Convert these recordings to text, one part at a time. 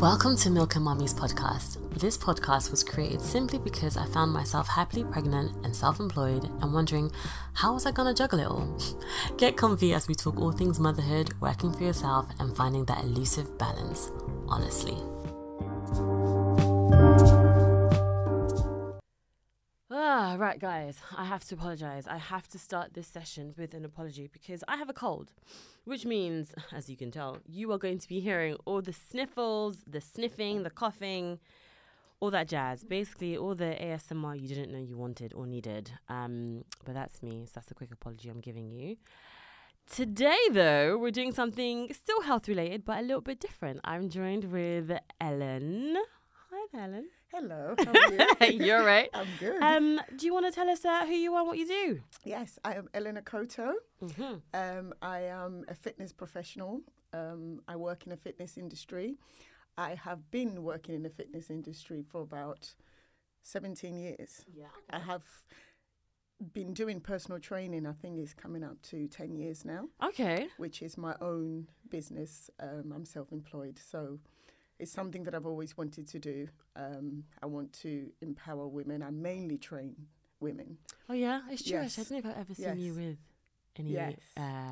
Welcome to Milk and Mummy's podcast. This podcast was created simply because I found myself happily pregnant and self-employed and wondering, how was I going to juggle it all? Get comfy as we talk all things motherhood, working for yourself, and finding that elusive balance, honestly. Right, guys, I have to apologize. I have to start this session with an apology because I have a cold, which means, as you can tell, you are going to be hearing all the sniffles, the sniffing, the coughing, all that jazz. Basically, all the ASMR you didn't know you wanted or needed. But that's me, so that's a quick apology I'm giving you. Today, though, we're doing something still health-related, but a little bit different. I'm joined with Ellen. Hi, Ellen. Hello, how are you? You're right. I'm good. Do you want to tell us who you are and what you do? Yes, I am Eleanor Koto. Mm-hmm. I am a fitness professional. I work in the fitness industry. I have been working in the fitness industry for about 17 years. Yeah. I have been doing personal training, I think it's coming up to 10 years now. Okay. Which is my own business. I'm self-employed, so it's something that I've always wanted to do. I want to empower women. I mainly train women. Oh, yeah? It's true. Yes. I don't know if I've ever seen you with any Yes.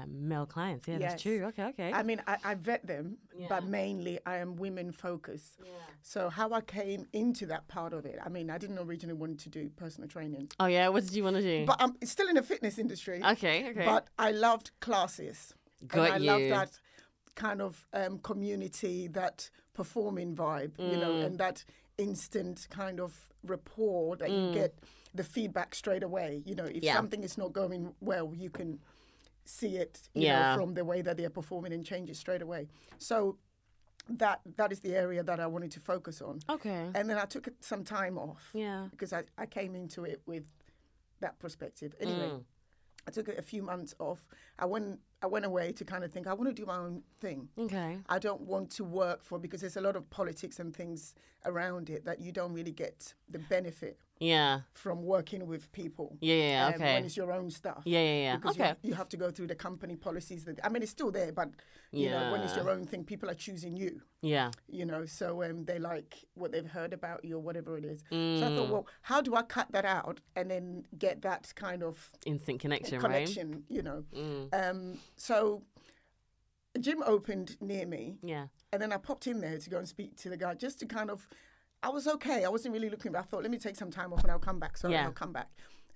male clients. Yeah, that's Yes. true. Okay. I mean, I vet them, Yeah. but mainly I am women focused. Yeah. So how I came into that part of it, I mean, I didn't originally want to do personal training. Oh, yeah? What did you want to do? But I'm still in the fitness industry. Okay. But I loved classes. Got and you. I love that kind of community, that performing vibe, you know, and that instant kind of rapport that you get the feedback straight away. You know, if something is not going well, you can see it, you know, from the way that they're performing and change it straight away. So that is the area that I wanted to focus on. Okay. And then I took some time off. Yeah. Because I came into it with that perspective. Anyway, I took a few months off. I went away to kind of think, I want to do my own thing. Okay. I don't want to work for, because there's a lot of politics and things around it that you don't really get the benefit Yeah. from working with people. Yeah. Okay. When it's your own stuff. Yeah. Because Okay. you have to go through the company policies. I mean, it's still there, but, you know, when it's your own thing, people are choosing you. Yeah. You know, so they like what they've heard about you or whatever it is. So I thought, well, how do I cut that out and then get that kind of Instant connection, connection, you know? So a gym opened near me. Yeah. And then I popped in there to go and speak to the guy just to kind of, I was okay. I wasn't really looking, but I thought, let me take some time off and I'll come back. So I'll come back.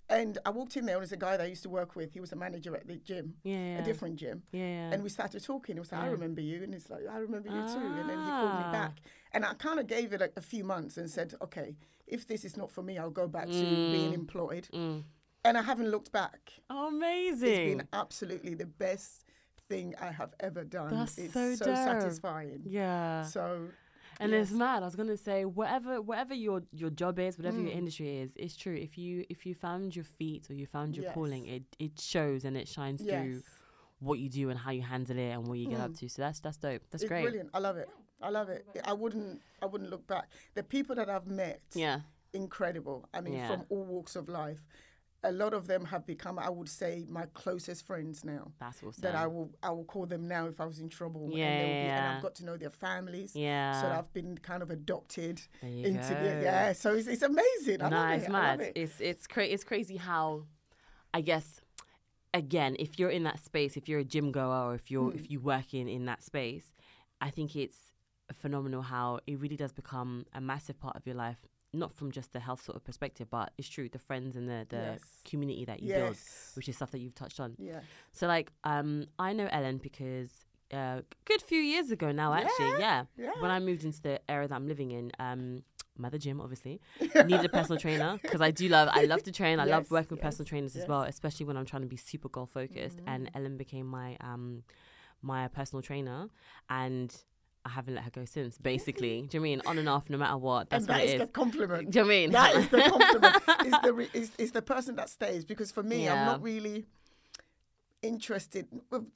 And I walked in there, and there's a guy that I used to work with. He was a manager at the gym, a different gym. Yeah. And we started talking. He was like, I remember you. And it's like, I remember you too. And then he called me back. And I kind of gave it a few months and said, okay, if this is not for me, I'll go back to being employed. And I haven't looked back. Oh, amazing. It's been absolutely the best thing I have ever done. That's it's so dope. satisfying. Yeah. So... And it's mad. I was gonna say, whatever your job is, whatever your industry is, it's true. If you found your feet or you found your calling, it shows and it shines through what you do and how you handle it and what you get up to. So that's dope. That's great. It's brilliant. I love it. I wouldn't look back. The people that I've met, incredible. I mean, from all walks of life. A lot of them have become, I would say, my closest friends now. That's awesome. That I will call them now if I was in trouble. Yeah. And I've got to know their families. Yeah. So I've been kind of adopted into it. Yeah. So it's amazing. I love it. It's mad. It's crazy how, I guess, again, if you're in that space, if you're a gym goer or if you work in that space, I think it's phenomenal how it really does become a massive part of your life. Not from just the health sort of perspective, but it's true, the friends and the community that you build, which is stuff that you've touched on. Yeah. So like, I know Ellen because a good few years ago now, actually, when I moved into the area that I'm living in, Mother Gym, obviously, needed a personal trainer because I love to train. I love working with personal trainers as well, especially when I'm trying to be super goal focused. And Ellen became my my personal trainer, and I haven't let her go since, basically. Do you know what I mean? On and off, no matter what. That's what it is. And that is the compliment. Do you know what I mean? That is the compliment. It's the person that stays. Because for me, I'm not really interested. Well,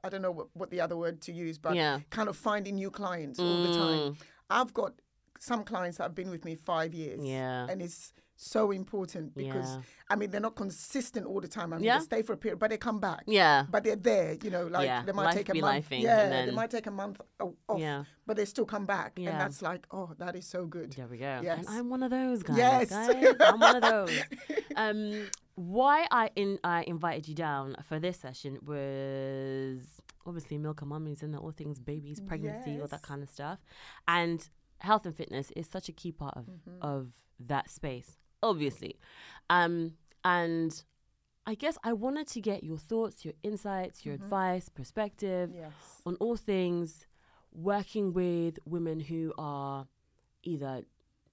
I don't know what the other word to use, but kind of finding new clients all the time. I've got some clients that have been with me 5 years. Yeah. And it's so important because I mean they're not consistent all the time. I mean they stay for a period, but they come back. Yeah, but they're there. You know, like they might take a month. They might take a month off. But they still come back, and that's like, oh, that is so good. There we go. Yes. And I'm one of those guys. Yes, guys. I'm one of those. Why I invited you down for this session was obviously milk and mummies and all things babies, pregnancy, all that kind of stuff, and health and fitness is such a key part of that space, obviously. And I guess I wanted to get your thoughts, your insights, your advice, perspective on all things working with women who are either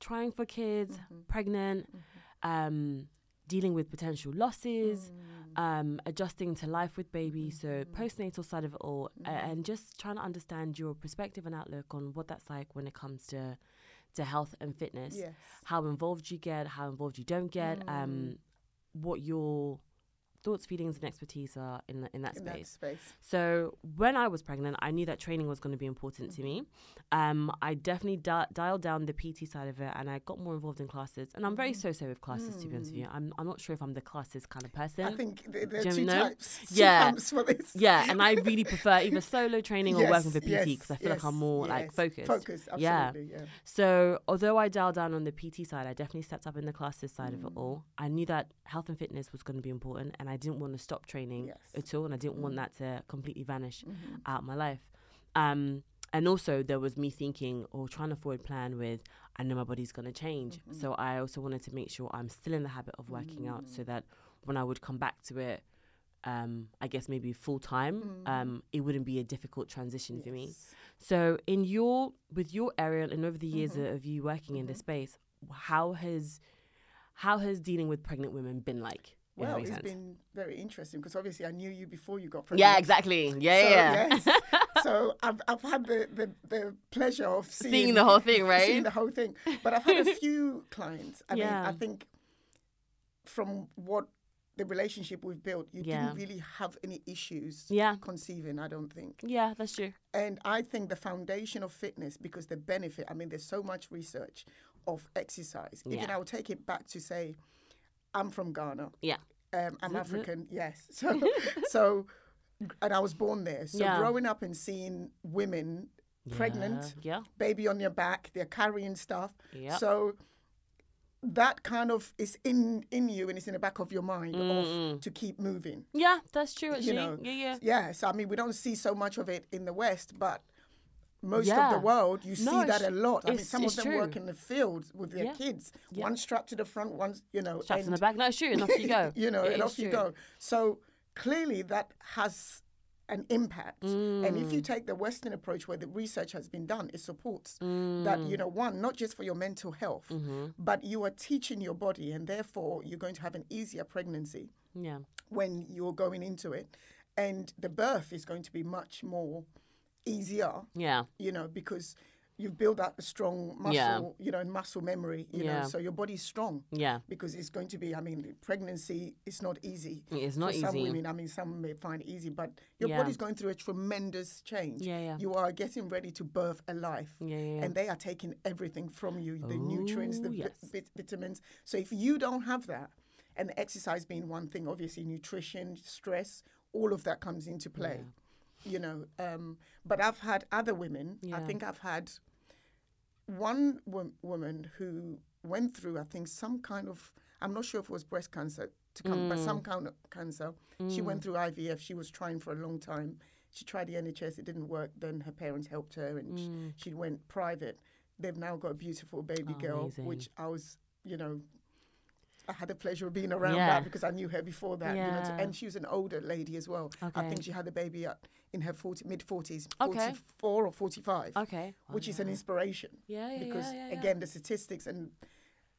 trying for kids, pregnant, dealing with potential losses, adjusting to life with babies, so postnatal side of it all, and just trying to understand your perspective and outlook on what that's like when it comes to health and fitness, how involved you get, how involved you don't get, what your thoughts, feelings, and expertise are in that space. So when I was pregnant, I knew that training was going to be important to me. I definitely dialed down the PT side of it, and I got more involved in classes. And I'm very so-so with classes, to be honest with you. I'm not sure if I'm the classes kind of person. I think there are two types. For this. Yeah, and I really prefer either solo training or working with a PT because I feel like I'm more like focused. Absolutely. Yeah. So although I dialed down on the PT side, I definitely stepped up in the classes side of it all. I knew that health and fitness was going to be important, and I didn't want to stop training at all, and I didn't want that to completely vanish out of my life. And also there was me thinking or trying to forward plan with, I know my body's going to change. So I also wanted to make sure I'm still in the habit of working out so that when I would come back to it, I guess maybe full time, it wouldn't be a difficult transition for me. So with your area and over the years of you working in this space, how has dealing with pregnant women been like? Well, it's been very interesting because obviously I knew you before you got pregnant. Yeah, exactly. Yeah. So I've had the pleasure of seeing the whole thing, right? Seeing the whole thing. But I've had a few clients. I mean, I think from what the relationship we've built, you didn't really have any issues conceiving, I don't think. Yeah, that's true. And I think the foundation of fitness, because the benefit, I mean, there's so much research of exercise. Even I would take it back to say, I'm from Ghana. Yeah. I'm African, yes. So, and I was born there. So growing up and seeing women pregnant, baby on your back, they're carrying stuff. Yeah. So that kind of is in you and it's in the back of your mind of to keep moving. Yeah, that's true, actually. You know, yeah. So, I mean, we don't see so much of it in the West, but most of the world, you see that a lot. I mean, some of them work in the fields with their kids. One strapped to the front, one's, strapped in the back. No, it's true. And off you go. And off you go. So clearly that has an impact. And if you take the Western approach where the research has been done, it supports that, one, not just for your mental health, but you are teaching your body and therefore you're going to have an easier pregnancy when you're going into it. And the birth is going to be much more easier, because you've built up a strong muscle, and muscle memory, know, so your body's strong. Yeah. Because it's going to be, I mean, pregnancy is not easy. It's not easy. Some women, I mean, some may find it easy, but your body's going through a tremendous change. You are getting ready to birth a life. And they are taking everything from you, the nutrients, the vitamins. So if you don't have that, and the exercise being one thing, obviously nutrition, stress, all of that comes into play. But I've had other women. I think I've had one woman who went through, I think, some kind of, I'm not sure if it was breast cancer but some kind of cancer. She went through IVF. She was trying for a long time. She tried the NHS. It didn't work. Then her parents helped her and she went private. They've now got a beautiful baby girl, amazing. Which I was, I had the pleasure of being around that because I knew her before that. And she was an older lady as well. Okay. I think she had the baby in her mid-40s, 44 or 45, which is an inspiration. Because, again, the statistics and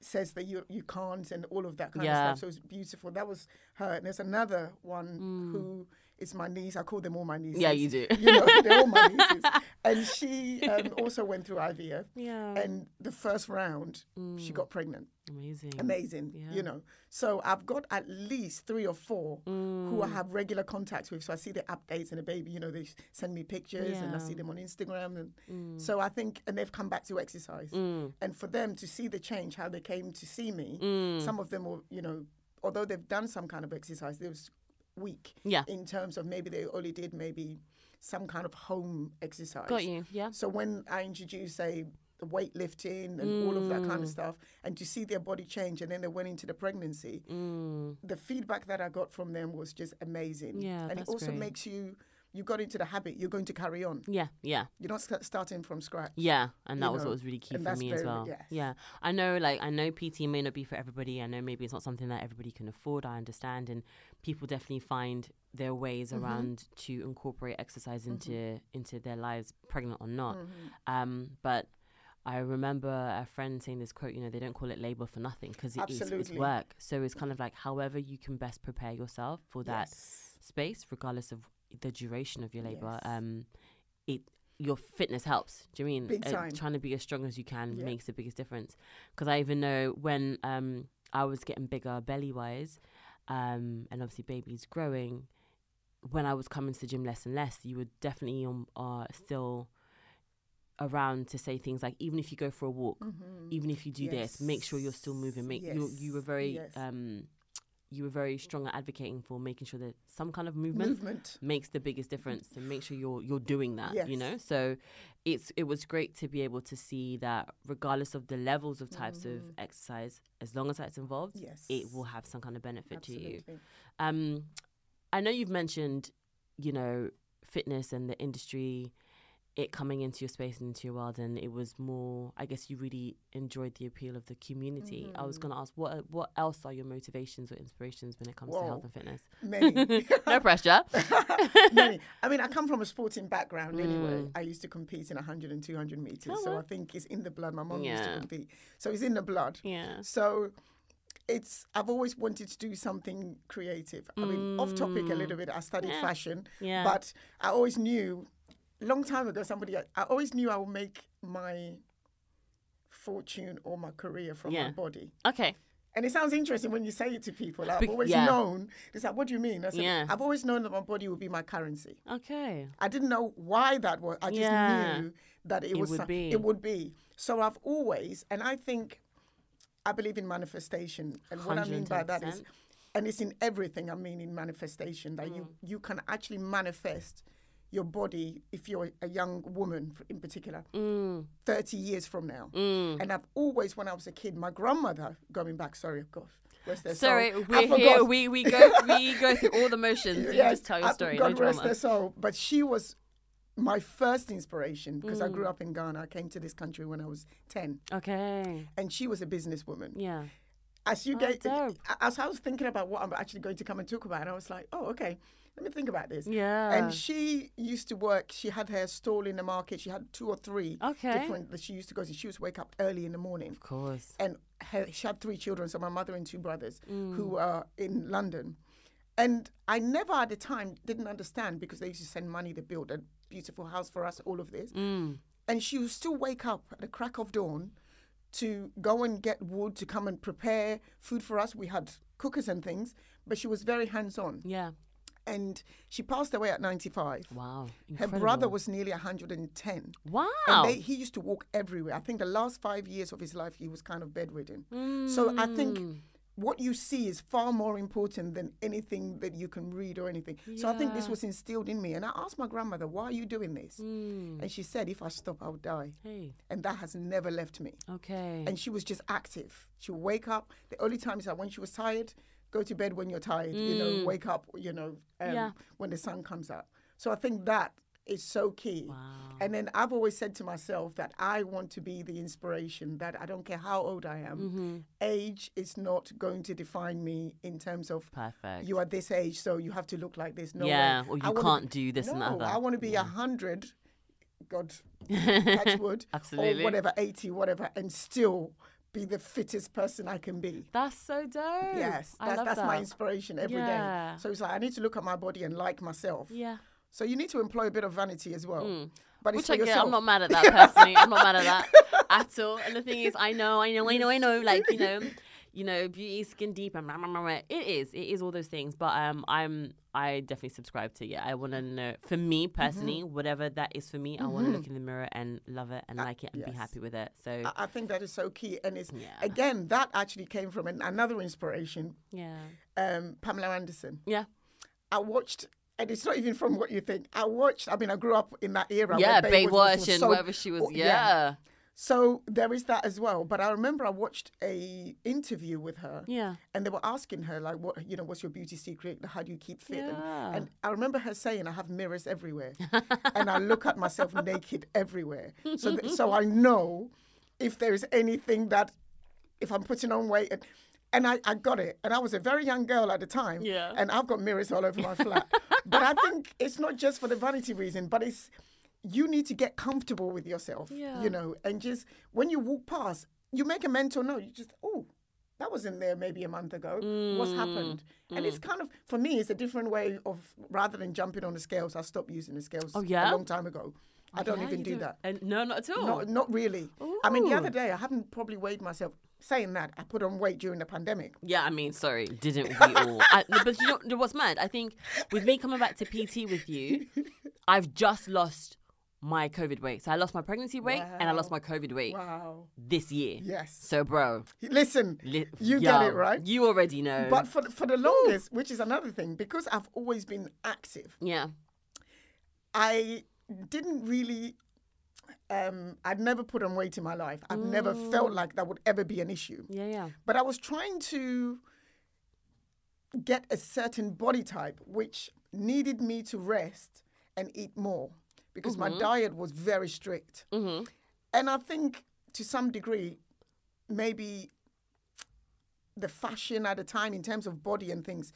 says that you can't and all of that kind of stuff. So it's beautiful. That was her. And there's another one who it's my niece. I call them all my nieces. Yeah, you do. You know, they're all my nieces. And she also went through IVF. Yeah. And the first round, she got pregnant. Amazing. Yeah. You know. So I've got at least 3 or 4 who I have regular contacts with. So I see the updates and the baby, you know, they send me pictures and I see them on Instagram. And so I think, and they've come back to exercise. And for them to see the change, how they came to see me, some of them were, you know, although they've done some kind of exercise, they was weak in terms of maybe they only did maybe some kind of home exercise. Got you, yeah. So when I introduced, say, weightlifting and all of that kind of stuff, and to see their body change, and then they went into the pregnancy, the feedback that I got from them was just amazing. Yeah, and it also makes you got into the habit, you're going to carry on. Yeah. You're not starting from scratch. Yeah, and that was what was really key for me as well. Yes. Yeah, I know PT may not be for everybody. I know maybe it's not something that everybody can afford. I understand, and people definitely find their ways around to incorporate exercise into their lives, pregnant or not. But I remember a friend saying this quote, you know, they don't call it labor for nothing because it's work. So it's kind of like however you can best prepare yourself for that space, regardless of the duration of your labor. Your fitness helps. Do you mean? Big time. Trying to be as strong as you can makes the biggest difference. Because I even know when I was getting bigger belly-wise, and obviously baby's growing, when I was coming to the gym less and less, you were definitely still around to say things like, even if you go for a walk, even if you do this, make sure you're still moving. You were very you were very strong at advocating for making sure that some kind of movement makes the biggest difference, and make sure you're doing that. You know, so it was great to be able to see that regardless of the levels of types of exercise, as long as that's involved, it will have some kind of benefit to you. I know you've mentioned, you know, fitness and the industry, it coming into your space and into your world, and it was more, I guess you really enjoyed the appeal of the community. I was going to ask, what else are your motivations or inspirations when it comes to health and fitness? Many. No pressure. Many. I mean, I come from a sporting background anyway. I used to compete in 100 and 200 meters, so I think it's in the blood. My mom used to compete, so it's in the blood. Yeah. So I've always wanted to do something creative. I mean, off topic a little bit, I studied fashion, but I always knew, long time ago, I always knew I would make my fortune or my career from my body. Okay. And it sounds interesting when you say it to people. Like, I've always known. It's like, what do you mean? I said, I've always known that my body would be my currency. Okay. I didn't know why that was. I just knew that it would be. So I've always, and I believe in manifestation. And what I mean by that is, and it's in everything, I mean in manifestation, that you can actually manifest your body, if you're a young woman in particular, 30 years from now. And I've always, when I was a kid, my grandmother, going back, sorry, of course, rest their soul. Sorry, we're here, we go through all the motions. You just tell your story. God rest their soul. But she was my first inspiration, because I grew up in Ghana. I came to this country when I was 10. Okay. And she was a businesswoman. Yeah. As I was thinking about what I'm actually going to come and talk about, and I was like, oh, okay. Let me think about this. Yeah. And she used to work. She had her stall in the market. She had 2 or 3 different that she used to go to. She used to wake up early in the morning. Of course. And she had 3 children, so my mother and 2 brothers who were in London. And I never at the time didn't understand, because they used to send money. They built a beautiful house for us, all of this. And she would still wake up at the crack of dawn to go and get wood to come and prepare food for us. We had cookers and things, but she was very hands-on. Yeah. And she passed away at 95. Wow. Incredible. Her brother was nearly 110. Wow. And he used to walk everywhere. I think the last 5 years of his life, he was kind of bedridden. So I think what you see is far more important than anything that you can read or anything. Yeah. So I think this was instilled in me. And I asked my grandmother, why are you doing this? And she said, if I stop, I'll die. Hey. And that has never left me. Okay. And she was just active. She would wake up. The only time is that when she was tired, go to bed when you're tired, wake up, when the sun comes up. So I think that is so key. Wow. And then I've always said to myself that I want to be the inspiration, that I don't care how old I am. Age is not going to define me in terms of you are this age, so you have to look like this. No way. Or you can't do this and that. I want to be 100, God, touch wood, absolutely, or whatever, 80, whatever, and still be the fittest person I can be. That's so dope. Yes, I love that's that. my inspiration every day. Yeah. So it's like I need to look at my body and like myself. Yeah. So you need to employ a bit of vanity as well. But it's Which for I get. yourself. I'm not mad at that personally. I'm not mad at that at all. And the thing is, I know. Like, beauty is skin deep and blah, blah, blah, blah. It is all those things. But I definitely subscribe to I want to know, for me personally, whatever that is for me, I want to look in the mirror and love it and like it and be happy with it. So I think that is so key. And it's again, that actually came from another inspiration. Yeah. Pamela Anderson. Yeah. I watched, and it's not even from what you think. I grew up in that era. Yeah, where Baywatch and wherever she was. Yeah. So there is that as well. But I remember I watched a interview with her. Yeah. And they were asking her, like, what's your beauty secret? How do you keep fit? Yeah. And I remember her saying, I have mirrors everywhere. And I look at myself naked everywhere. So I know if there is anything that, if I'm putting on weight, and I got it. And I was a very young girl at the time. Yeah. And I've got mirrors all over my flat. But I think it's not just for the vanity reason, but you need to get comfortable with yourself, and just when you walk past, you make a mental note. You just, that wasn't there maybe a month ago. What's happened? And it's kind of, for me, it's a different way of, rather than jumping on the scales, I stopped using the scales a long time ago. I don't even do that. And no, not at all. Not really. Ooh. I mean, the other day, I haven't probably weighed myself. Saying that, I put on weight during the pandemic. Yeah, I mean, sorry, didn't we all? But you know what's mad? I think with me coming back to PT with you, I've just lost my COVID weight. So I lost my pregnancy weight and I lost my COVID weight this year. Yes. So, bro. Listen, you get it, right? You already know. But for the longest, which is another thing, because I've always been active. Yeah. I didn't really... I'd never put on weight in my life. I've never felt like that would ever be an issue. Yeah. But I was trying to get a certain body type which needed me to rest and eat more because my diet was very strict. And I think to some degree, maybe the fashion at the time in terms of body and things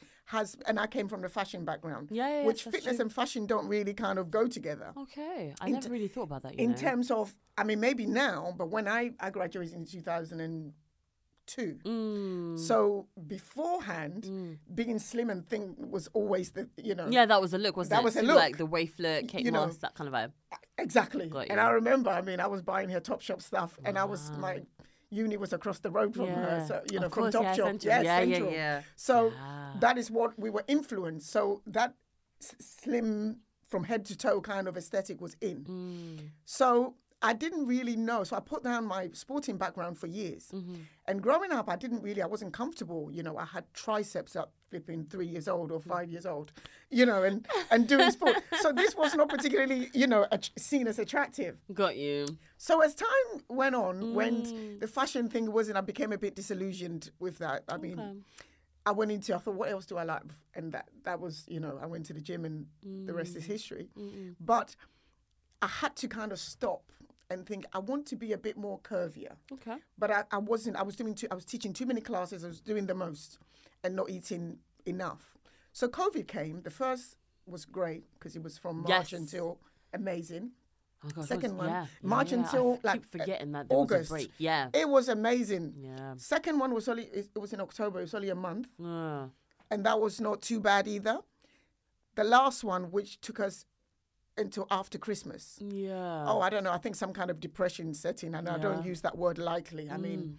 and I came from the fashion background, which fitness and fashion don't really kind of go together. Okay. I never really thought about that, in terms of, I mean, maybe now, but when I graduated in 2002. So beforehand, being slim and thin was always the, Yeah, that was a look, wasn't it? That was a look. Like the waistlet, Kate Moss, that kind of vibe. Exactly. And I remember, I mean, I was buying her Topshop stuff and my uni was across the road from her, so from Topshop. Central. So that is what we were influenced. So that slim from head to toe kind of aesthetic was in. So I didn't really know. So I put down my sporting background for years. And growing up, I wasn't comfortable. I had triceps up flipping 3 years old or 5 years old, and doing sport. So this was not particularly, seen as attractive. Got you. So as time went on, when the fashion thing wasn't, I became a bit disillusioned with that. I mean, I thought, what else do I like? And that was, I went to the gym and the rest is history. But I had to kind of stop and think, I want to be a bit more curvier. Okay. But I wasn't, I was teaching too many classes, I was doing the most and not eating enough. So COVID came. The first was great because it was from March until amazing. Oh God, Second one, March until I keep forgetting that there August. Was a break. Yeah. It was amazing. Yeah. Second one was it was in October, it was only a month. And that was not too bad either. The last one, which took us until after Christmas. Yeah. Oh, I don't know. I think some kind of depression setting, and I don't use that word lightly. I mean,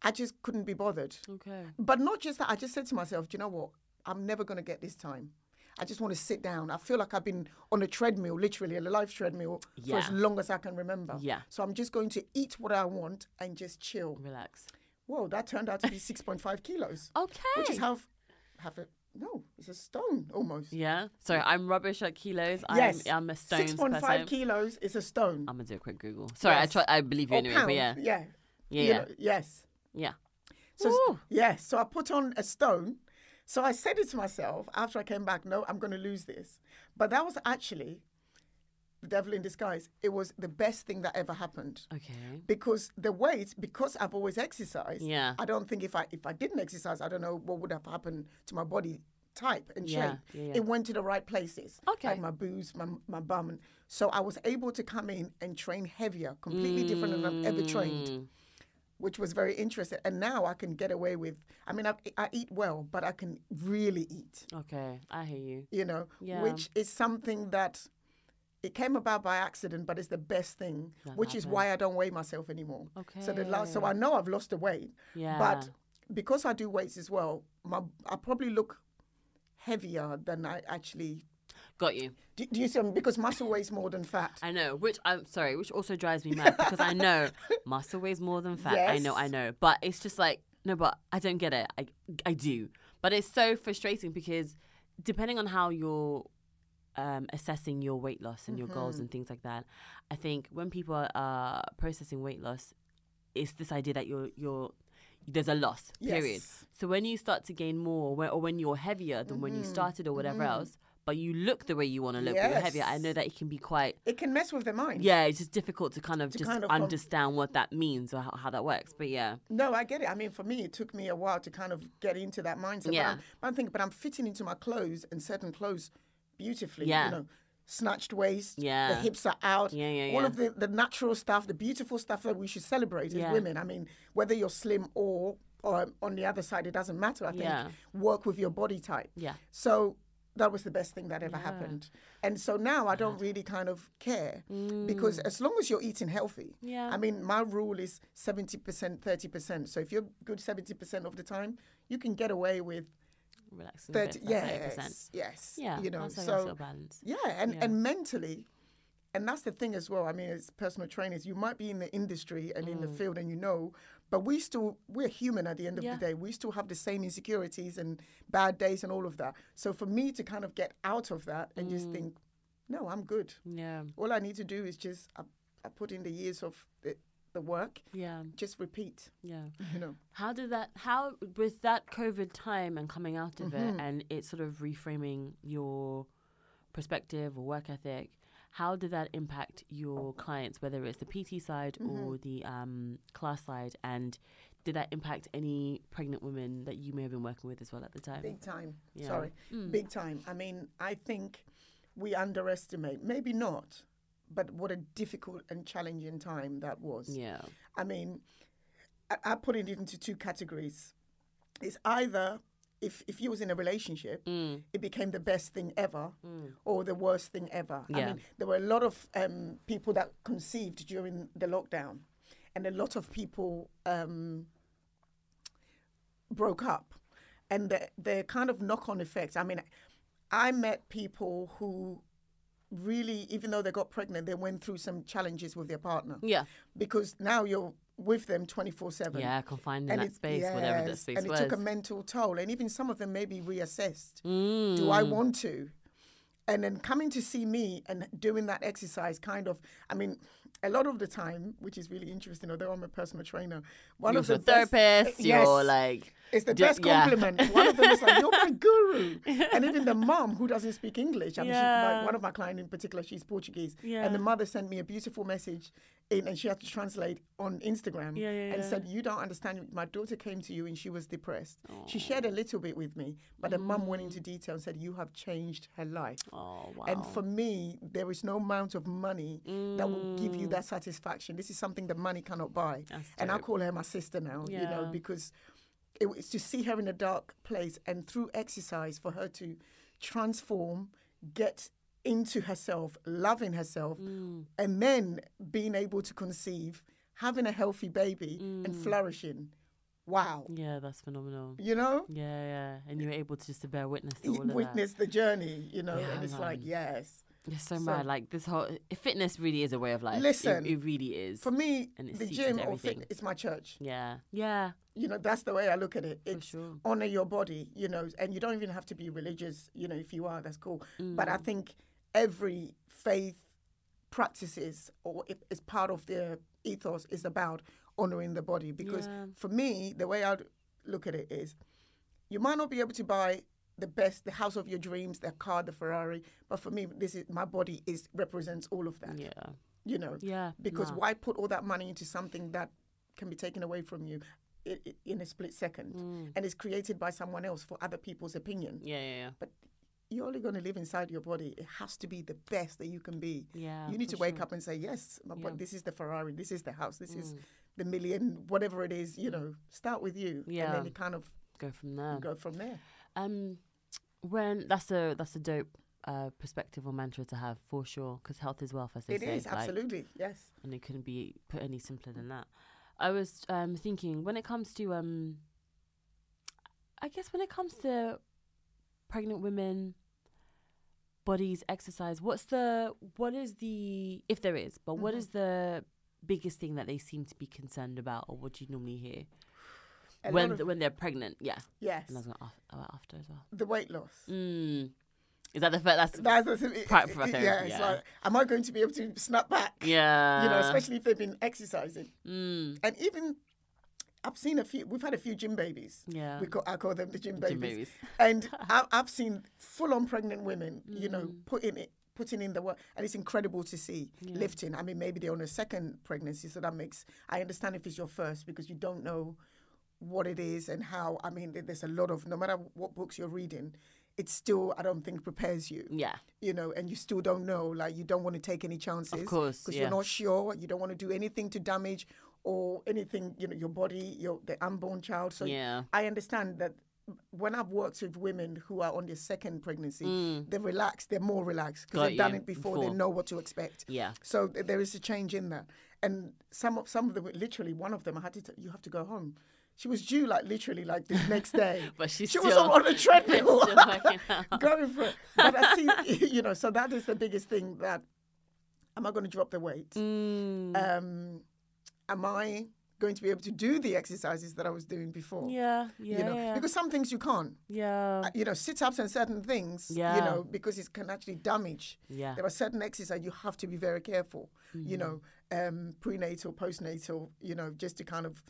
I just couldn't be bothered. Okay. But not just that. I just said to myself, do you know what? I'm never going to get this time. I just want to sit down. I feel like I've been on a treadmill, literally a life treadmill, for as long as I can remember. Yeah. So I'm just going to eat what I want and just chill. Relax. Whoa, that turned out to be 6.5 kilos. Okay. Which is no, it's a stone almost. Yeah. Sorry, I'm rubbish at kilos. Yes. I'm a stones 6.5 kilos is a stone. I'm going to do a quick Google. Sorry, I believe you anyway, pound. But yeah. Yeah. Yes. Yeah. So, so I put on a stone. So I said it to myself after I came back, no, I'm going to lose this. But that was actually the devil in disguise. It was the best thing that ever happened. Okay. Because the weight, because I've always exercised, I don't think if I didn't exercise, I don't know what would have happened to my body type and shape. It went to the right places. Okay. Like my boobs, my bum. So I was able to come in and train heavier, completely different than I've ever trained. which was very interesting. And now I can get away with, I mean, I eat well, but I can really eat. Okay, I hear you. You know, Yeah. which is something that it came about by accident, but it's the best thing, which is why I don't weigh myself anymore. Okay. So I know I've lost the weight, Yeah. but because I do weights as well, I probably look heavier than I actually. Got you. Do you see? Because muscle weighs more than fat. I know, which also drives me mad because I know muscle weighs more than fat. Yes. I know. But it's just like, no, but I don't get it. I do. But it's so frustrating because depending on how you're assessing your weight loss and your goals and things like that, I think when people are processing weight loss, it's this idea that there's a loss, period. Yes. So when you start to gain more or when you're heavier than when you started or whatever else, but you look the way you want to look, but you're heavier, I know that it can be quite... It can mess with the mind. Yeah, it's just difficult to kind of understand what that means or how that works. But yeah. No, I get it. I mean, for me, it took me a while to kind of get into that mindset. Yeah. But I'm thinking, but I'm fitting into my clothes and certain clothes beautifully. Yeah. You know, snatched waist, Yeah. the hips are out. Yeah. All of the natural stuff, the beautiful stuff that we should celebrate as women. I mean, whether you're slim or on the other side, it doesn't matter. I think work with your body type. Yeah. So that was the best thing that ever happened. And so now I don't really kind of care because as long as you're eating healthy, I mean, my rule is 70%, 30%. So if you're good 70% of the time, you can get away with Relaxing 30, 30%. Yes. Yeah, you know, that's how you so feel balanced. yeah, and mentally, and that's the thing as well. I mean, as personal trainers, you might be in the industry and in the field and but we're human at the end of the day. We still have the same insecurities and bad days and all of that. So for me to kind of get out of that and just think, no, I'm good. Yeah. All I need to do is just, I put in the years of the work. Yeah. Just repeat. Yeah. You know. How with that COVID time and coming out of it and it sort of reframing your perspective or work ethic, how did that impact your clients, whether it's the PT side or the class side? And did that impact any pregnant women that you may have been working with as well at the time? Big time. Yeah. Sorry. Big time. I mean, I think we underestimate, maybe not, but what a difficult and challenging time that was. Yeah. I mean, I put it into two categories. It's either if you was in a relationship, it became the best thing ever or the worst thing ever. Yeah. I mean, there were a lot of people that conceived during the lockdown and a lot of people broke up. And the kind of knock-on effects, I mean, I met people who really, even though they got pregnant, they went through some challenges with their partner. Yeah. Because now you're with them 24/7. Yeah, confined in that space, whatever that space was. And it took a mental toll. And even some of them maybe reassessed. Do I want to? And then coming to see me and doing that exercise kind of, I mean, a lot of the time, which is really interesting, although I'm a personal trainer, you're a therapist, you're like... It's the best compliment. One of them is like, you're my guru. And even the mom who doesn't speak English, I mean, one of my clients in particular, she's Portuguese. Yeah. And the mother sent me a beautiful message and she had to translate on Instagram and said, you don't understand. My daughter came to you and she was depressed. Aww. She shared a little bit with me, but the mum went into detail and said, you have changed her life. Oh, wow. And for me, there is no amount of money that will give you that satisfaction. This is something that money cannot buy. And I call her my sister now, you know, because it was to see her in a dark place and through exercise for her to transform, get into herself, loving herself, and then being able to conceive, having a healthy baby and flourishing. Wow. Yeah, that's phenomenal. You know? Yeah. And you were able to just to bear witness to all of that. Witness the journey, you know, and it's like, yes. It's so mad. Like this whole fitness really is a way of life. Listen, it really is. For me, the gym or fitness is my church. Yeah. You know, that's the way I look at it. It's sure. Honor your body, you know, and you don't even have to be religious, you know, if you are, that's cool. But I think every faith practices or is part of their ethos is about honoring the body. Because for me, the way I look at it is you might not be able to buy the house of your dreams, the car, the Ferrari. But for me, my body represents all of that. Yeah. You know? Yeah. Because why put all that money into something that can be taken away from you in a split second and is created by someone else for other people's opinion? Yeah. But you're only going to live inside your body. It has to be the best that you can be. Yeah, You need for to wake sure. up and say, yes, Yeah. but this is the Ferrari, this is the house, this is the million, whatever it is, start with you. Yeah. And then you kind of Go from there. go from there. When that's a dope perspective or mantra to have, for sure, because health is wealth, as they It say. is, absolutely, yes. And it couldn't be put any simpler than that. I was thinking, when it comes to I guess when it comes to pregnant women, bodies, exercise, what is the, if there is, but what is the biggest thing that they seem to be concerned about, or what do you normally hear when they're pregnant? Yeah. Yes. And I was going to ask about after as well. The weight loss. Is that the first? That's part for therapy, yeah, it's like, am I going to be able to snap back? Yeah. Especially if they've been exercising. And even, we've had a few gym babies. Yeah. I call them the gym Gym babies. babies. And I've seen full-on pregnant women, putting in the work. And it's incredible to see lifting. I mean, maybe they're on a second pregnancy, so I understand if it's your first, because you don't know what it is and how. I mean, there's a lot of, no matter what books you're reading, it still, I don't think, prepares you. Yeah. And you still don't know, like, you don't want to take any chances. Of course, because you're not sure. You don't want to do anything to damage or anything, your body, the unborn child. So I understand that when I've worked with women who are on their second pregnancy, they're relaxed. They're more relaxed because they've done it before. They know what to expect. Yeah. So there is a change in that. And some of them, literally, one of them, I had to you have to go home. She was due literally the next day. But she was on a treadmill. Still working out. Going for it. But I see, so that is the biggest thing, that, am I going to drop the weight? Am I going to be able to do the exercises that I was doing before? Yeah. Because some things you can't. Yeah. Sit-ups and certain things, because it can actually damage. Yeah. There are certain exercises you have to be very careful, prenatal, postnatal, just to kind of,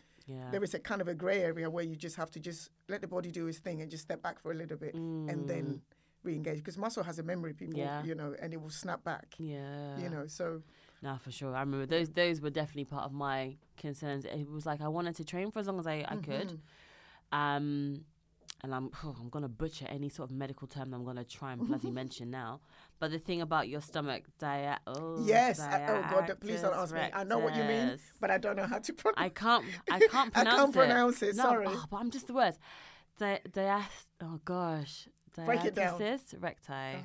there is a kind of a grey area where you just have to just let the body do its thing and just step back for a little bit and then re-engage. Because muscle has a memory, people, and it will snap back. Yeah. So... No, for sure. I remember those were definitely part of my concerns. It was like I wanted to train for as long as I could. And I'm going to butcher any sort of medical term that I'm going to try and bloody mention now. But the thing about your stomach, yes. Oh, God, please don't ask me. I know what you mean, but I don't know how to pronounce it. I can't pronounce it. I can't pronounce it, sorry. No, but I'm just the words. Oh, gosh. Break it down. Diastasis recti.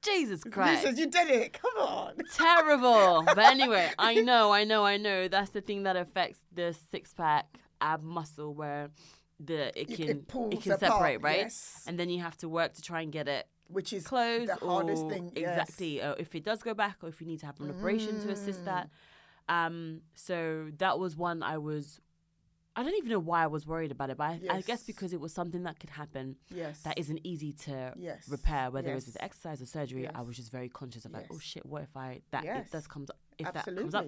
Jesus Christ. Jesus, you did it. Come on. Terrible. But anyway, I know. That's the thing that affects the six-pack ab muscle, where it can separate, right? Yes. And then you have to work to try and get it, which is closed, the hardest thing. Exactly. Or if it does go back, or if you need to have an operation to assist that. So that was one I don't even know why I was worried about it, but I guess because it was something that could happen that isn't easy to repair, whether it was with exercise or surgery. I was just very conscious of oh shit, what if that comes up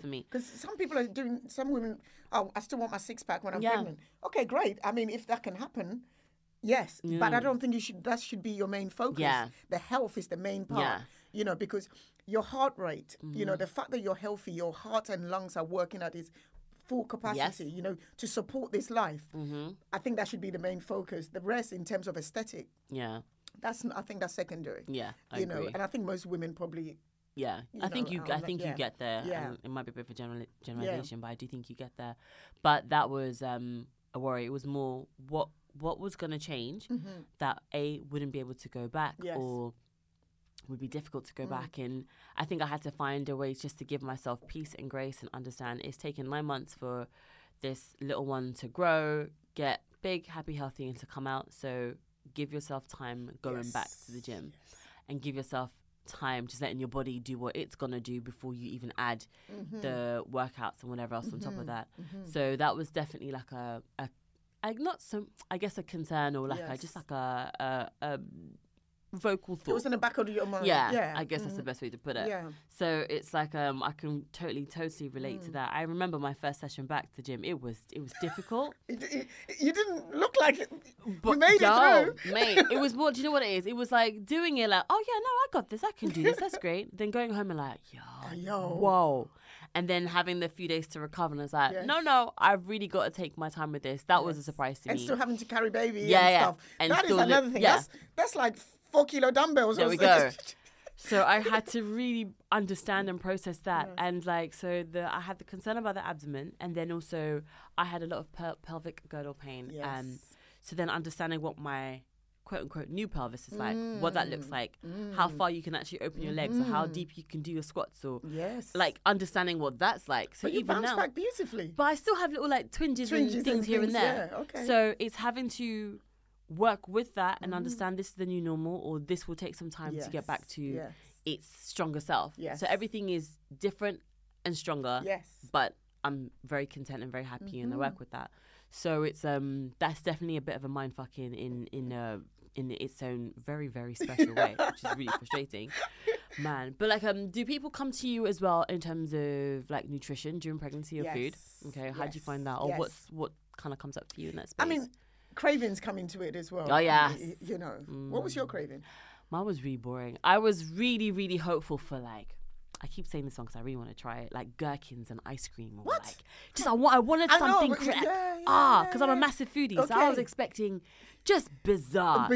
for me? Because some people are doing, some women, I still want my six-pack when I'm pregnant. Okay, great. I mean, if that can happen, yes. But I don't think that should be your main focus. Yeah. The health is the main part, because your heart rate, the fact that you're healthy, your heart and lungs are working at its full capacity, to support this life. I think that should be the main focus. The rest, in terms of aesthetic, I think that's secondary. Yeah, I agree. And I think most women probably. Yeah, I think you get there. Yeah. It might be a bit of a generalization, but I do think you get there. But that was a worry. It was more what was going to change that wouldn't be able to go back or would be difficult to go back. And I think I had to find a way just to give myself peace and grace and understand it's taken 9 months for this little one to grow, get big, happy, healthy, and to come out. So give yourself time going back to the gym and give yourself time just letting your body do what it's going to do before you even add the workouts and whatever else on top of that. So that was definitely like a concern, or like a vocal thought. It was in the back of your mind. Yeah. I guess that's the best way to put it. Yeah. So it's like I can totally relate to that. I remember my first session back to the gym. It was difficult. You didn't look like it. But you made it through. Mate, it was more. Do you know what it is? It was like doing it like, oh yeah, no, I got this. I can do this. That's great. Then going home and like, whoa. And then having the few days to recover, and I was like, no, I've really got to take my time with this. That was a surprise to me. And still having to carry baby and stuff. And that is another thing. That's like 4-kilo dumbbells. There we go. So I had to really understand and process that. And like, so I had the concern about the abdomen, and then also I had a lot of pelvic girdle pain. Yes. So then understanding what my quote unquote new pelvis is like, what that looks like, how far you can actually open your legs, or how deep you can do your squats, or like understanding what that's like. So but you even bounce now, back beautifully. but I still have little like twinges and things here and there. Yeah, okay. So it's having to work with that and understand this is the new normal, or this will take some time to get back to its stronger self. So everything is different and stronger. But I'm very content and very happy, and I work with that. So it's that's definitely a bit of a mindfuck in its own very, very special way, which is really frustrating, man. But like, do people come to you as well in terms of like nutrition during pregnancy or food? Okay, how do you find that, or what kind of comes up for you in that space? I mean, cravings come into it as well. Oh yeah, you know. What was your craving? Mine was really boring. I was really, really hopeful for like, I keep saying this one because I really want to try it, like gherkins and ice cream. Or What? Like, just I wanted something. Because I'm a massive foodie, so I was expecting just bizarre.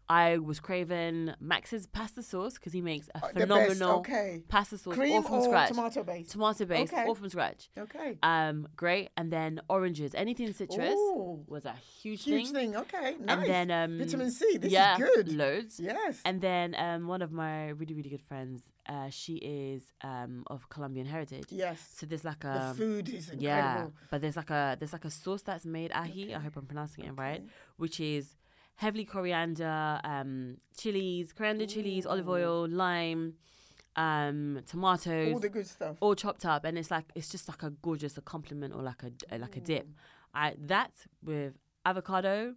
I was craving Max's pasta sauce because he makes a phenomenal pasta sauce, cream all from or scratch. tomato based? Tomato based, all from scratch. Okay. Great. And then oranges, anything citrus was a huge thing. Okay, nice. And then vitamin C. This is good. Loads. Yes. And then one of my really, really good friends, she is of Colombian heritage. Yes. So there's like the food is incredible. Yeah, but there's like a sauce that's made ahi. I hope I'm pronouncing it right, which is heavily coriander, chilies, olive oil, lime, tomatoes, all the good stuff, all chopped up, and it's just like a gorgeous compliment, or like a dip. That with avocado,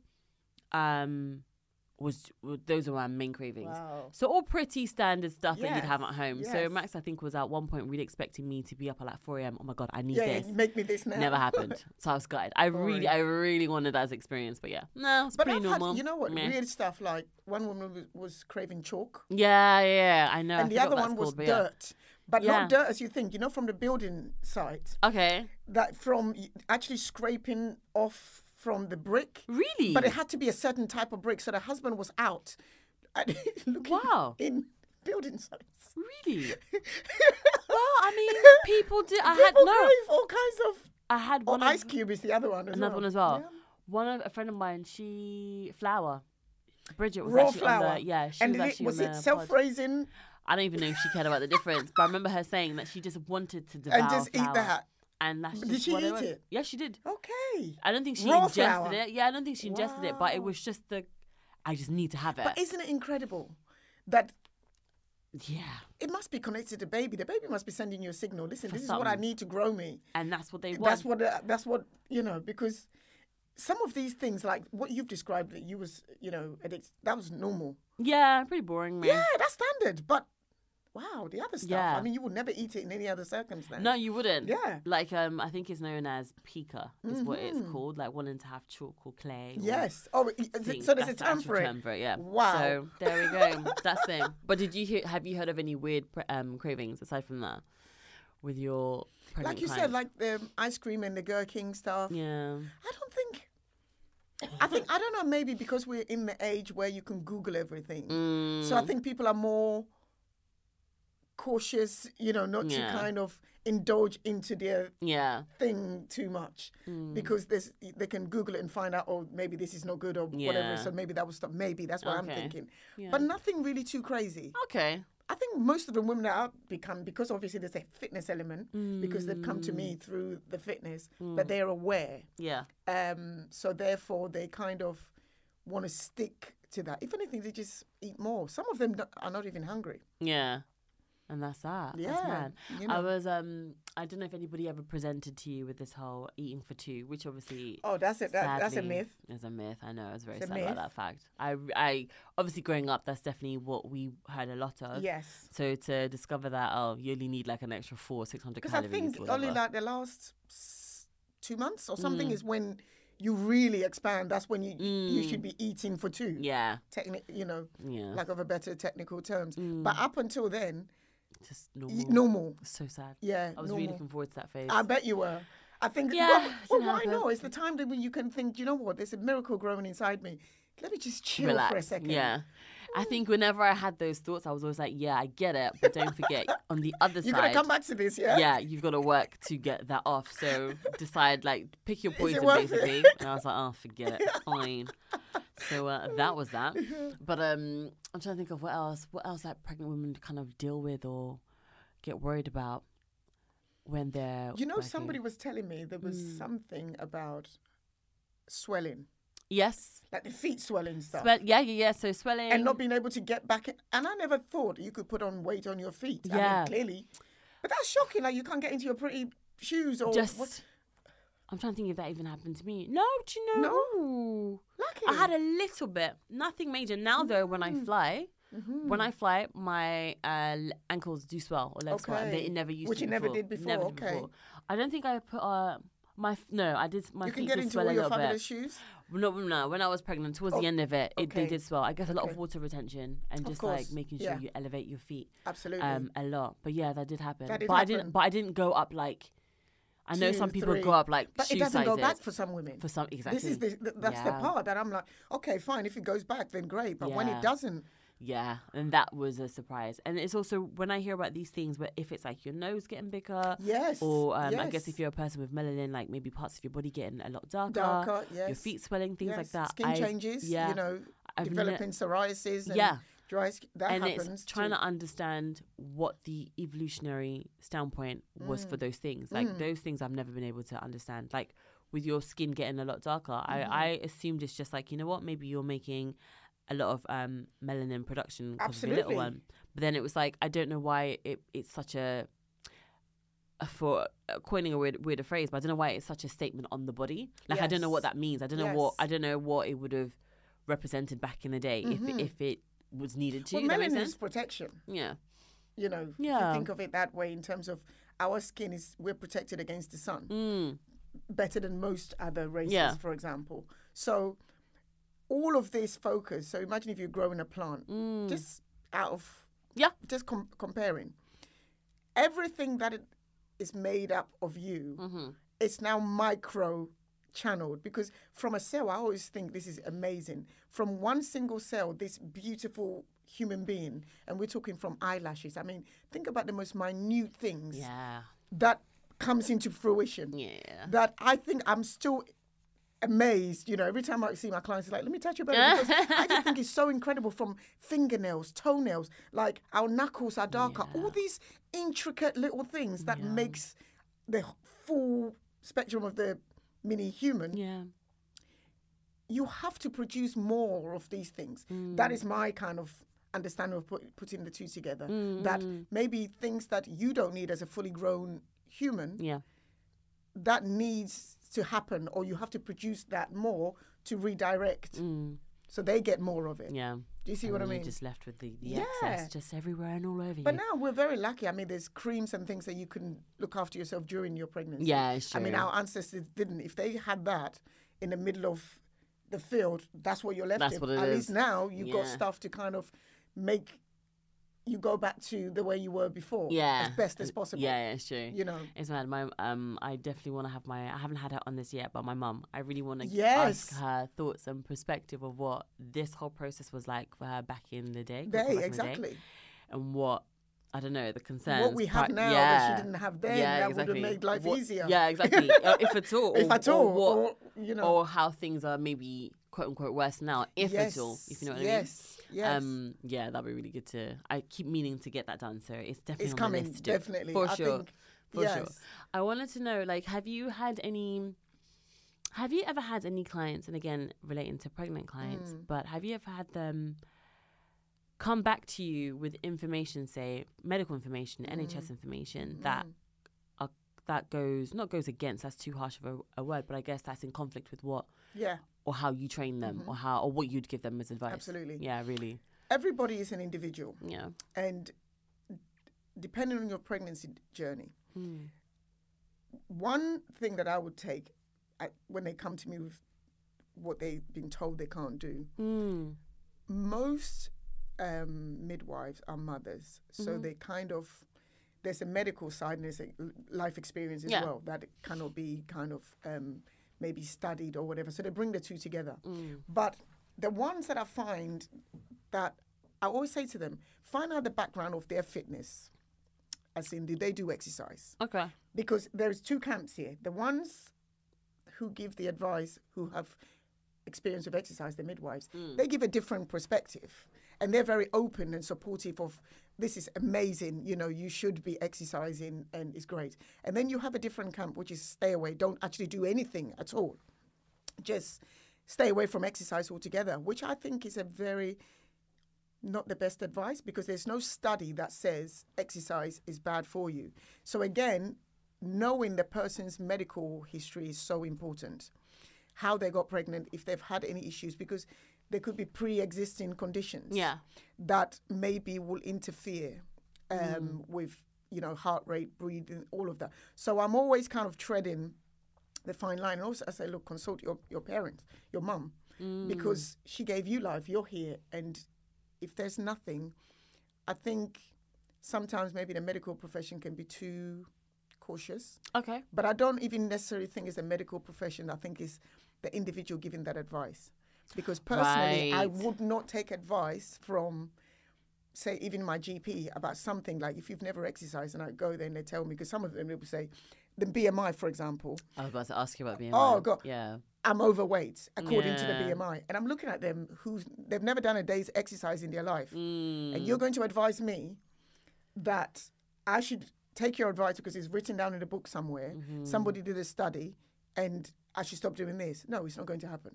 those are my main cravings. Wow. So all pretty standard stuff that you'd have at home. Yes. So Max, I think, was at one point really expecting me to be up at like 4 a.m. Oh my God, I need this. Make me this now. Never happened. So I was gutted. I really wanted that as experience, but no, it's pretty normal. You know what? Weird stuff, like one woman was craving chalk. Yeah, I know. And the other one was dirt. But not dirt as you think, from the building site. Okay. That from actually scraping off from the brick. Really? But it had to be a certain type of brick. So the husband was out looking in building sites. Really? Well, I mean, people do. Crave all kinds of. I had one. Ice Cube is the other one. Another one as well. Yeah. A friend of mine, Bridget was raw actually flour. on the, she was actually was on it the self-raising? I don't even know if she cared about the difference, but I remember her saying that she just wanted to devour and just flour. Eat that. And that's just did she what eat it? Yeah, she did. Okay. I don't think she raw ingested flour. it. Yeah, I don't think she ingested it, but it was just I just need to have it. But isn't it incredible that yeah, it must be connected to baby. The baby must be sending you a signal. Listen, this is what I need to grow me. And that's what they want. That's what because some of these things, like what you've described, that you was, that was normal. Yeah, pretty boring, man. Yeah, that's standard. But wow, the other stuff. Yeah. I mean, you would never eat it in any other circumstance. No, you wouldn't. Yeah. Like, I think it's known as pica, is what it's called. Like wanting to have chalk or clay. Yes. Oh, so there's a term for it. Yeah. Wow. So there we go. That's the thing. But have you heard of any weird cravings aside from that with your pregnant like you clients? said, like the ice cream and the gherkin stuff. Yeah. I don't know, maybe because we're in the age where you can Google everything. So I think people are more cautious, not to kind of indulge into their thing too much because they can Google it and find out, oh, maybe this is not good or whatever. So maybe that will stop. Maybe that's what I'm thinking. Yeah. But nothing really too crazy. Okay. I think most of the women that I've become, because obviously there's a fitness element, because they've come to me through the fitness, but they're aware. Yeah. So therefore they kind of want to stick to that. If anything, they just eat more. Some of them are not even hungry. Yeah. And that's that. Yeah. That's mad. I was, I don't know if anybody ever presented to you with this whole eating for two, which obviously. Oh, that's it. That's a myth. It's a myth. I know. I was very sad about that fact. I obviously growing up, that's definitely what we heard a lot of. Yes. So to discover that, you only need like an extra 400-600 calories. Because I think only like the last 2 months or something is when you really expand. That's when you should be eating for two. Yeah. Lack of a better technical terms. But up until then. Just normal. So sad. Yeah, I was really looking forward to that phase. I bet you were. I think, why not? It's the time that when you can think, you know what, there's a miracle growing inside me. Let me just chill for a second. Yeah. I think whenever I had those thoughts, I was always like, yeah, I get it, but don't forget on the other You're side. gonna come back to this, yeah? Yeah, you've got to work to get that off. So decide, like, pick your poison, worth basically. And I was like, oh, forget it, fine. So that was that. But I'm trying to think of what else like pregnant women kind of deal with or get worried about when they're working. Somebody was telling me there was something about swelling. Yes. Like the feet swelling and stuff. Yeah. So swelling. And not being able to get back. And I never thought you could put on weight on your feet. Yeah. I mean, clearly. But that's shocking. Like, you can't get into your pretty shoes or... I'm trying to think if that even happened to me. No, do you know? No. Lucky. I had a little bit. Nothing major. Now, though, when I fly... When I fly, my ankles do swell or legs swell. And they never used Which to. Which you never did before. Before. I don't think I put I did. My feet did swell a little bit. You can get into all your fabulous shoes? No. When I was pregnant, towards the end of it, they did swell. I guess a lot of water retention and just like making sure you elevate your feet. Absolutely. A lot. But yeah, that did happen. That did happen. I didn't go up like. I know some people go up like but shoe it doesn't sizes. go back for some women. For some, exactly. This is that's the part that I'm like, okay, fine. If it goes back, then great. But when it doesn't. Yeah, and that was a surprise. And it's also when I hear about these things, where if it's like your nose getting bigger, or I guess if you're a person with melanin, like maybe parts of your body getting a lot darker, your feet swelling, things like that. Skin changes, developing psoriasis, and dry skin. That happens. And it's trying to understand what the evolutionary standpoint was for those things. Like those things I've never been able to understand. Like with your skin getting a lot darker, I assumed it's just like, you know what, maybe you're making a lot of melanin production because of the little one. But then it was like, I don't know why it's such for coining a weirder phrase, but I don't know why it's such a statement on the body. Like I don't know what that means. I don't know what it would have represented back in the day if it was needed to. Well, melanin is protection. Yeah. If you think of it that way, in terms of our skin we're protected against the sun better than most other races, for example. So all of this focus. So imagine if you're growing a plant, just out of just comparing everything that it is made up of you. It's now micro channeled, because from a cell, I always think this is amazing. From one single cell, this beautiful human being, and we're talking from eyelashes. I mean, think about the most minute things that comes into fruition. That I think I'm still amazed, every time I see my clients, it's like, let me touch your belly, because I just think it's so incredible, from fingernails, toenails, like our knuckles are darker, all these intricate little things that makes the full spectrum of the mini human. You have to produce more of these things. That is my kind of understanding of putting the two together, that maybe things that you don't need as a fully grown human, that needs to happen, or you have to produce that more to redirect, so they get more of it. Do you see what I mean? You're just left with the excess just everywhere and all over you. But now we're very lucky. I mean, there's creams and things that you can look after yourself during your pregnancy. Yeah, sure. I mean, our ancestors didn't. If they had that in the middle of the field, that's what you're left with. What it is. At least now you've got stuff to kind of make you go back to the way you were before, as best as possible. Yeah, it's true. It's mad. My I definitely want to have I haven't had her on this yet, but my mum, I really want to ask her thoughts and perspective of what this whole process was like for her back in the day. Exactly. And what, I don't know, the concerns. What we have now that she didn't have then, that would have made life easier. Yeah, exactly. If at all. If at all. Or how things are maybe, quote unquote, worse now, if at all. If you know what I mean. Yes. That'd be really good I keep meaning to get that done, so it's definitely coming, the list to do. Definitely. For sure. I wanted to know, like, have you ever had any clients, and again, relating to pregnant clients, but have you ever had them come back to you with information, say medical information, NHS information, that goes against, that's too harsh of a word, but I guess that's in conflict with what or how you train them, or what you'd give them as advice? Absolutely. Yeah, really. Everybody is an individual. Yeah. And depending on your pregnancy journey, one thing that I would take when they come to me with what they've been told they can't do, most midwives are mothers. So they kind of, there's a medical side and there's a life experience as well that cannot be kind of maybe studied or whatever. So they bring the two together. But the ones that I find that I always say to them, find out the background of their fitness. As in, did they do exercise? Okay. Because there's two camps here. The ones who give the advice, who have experience of exercise, the midwives, they give a different perspective. And they're very open and supportive of, this is amazing, you know, you should be exercising and it's great. And then you have a different camp, which is stay away, don't actually do anything at all. Just stay away from exercise altogether, which I think is a very, not the best advice, because there's no study that says exercise is bad for you. So again, knowing the person's medical history is so important. How they got pregnant, if they've had any issues, because there could be pre-existing conditions that maybe will interfere with, you know, heart rate, breathing, all of that. So I'm always kind of treading the fine line. And also I say, look, consult your parents, your mum, because she gave you life, you're here. And if there's nothing, I think sometimes maybe the medical profession can be too cautious. Okay. But I don't even necessarily think it's a medical profession. I think it's the individual giving that advice. Because personally, I would not take advice from, say, even my GP about something like, if you've never exercised, and I go there and they tell me, because some of them will say, the BMI, for example. I was about to ask you about BMI. Oh, God. Yeah. I'm overweight, according to the BMI. And I'm looking at them they've never done a day's exercise in their life. And you're going to advise me that I should take your advice because it's written down in a book somewhere. Somebody did a study and I should stop doing this. No, it's not going to happen.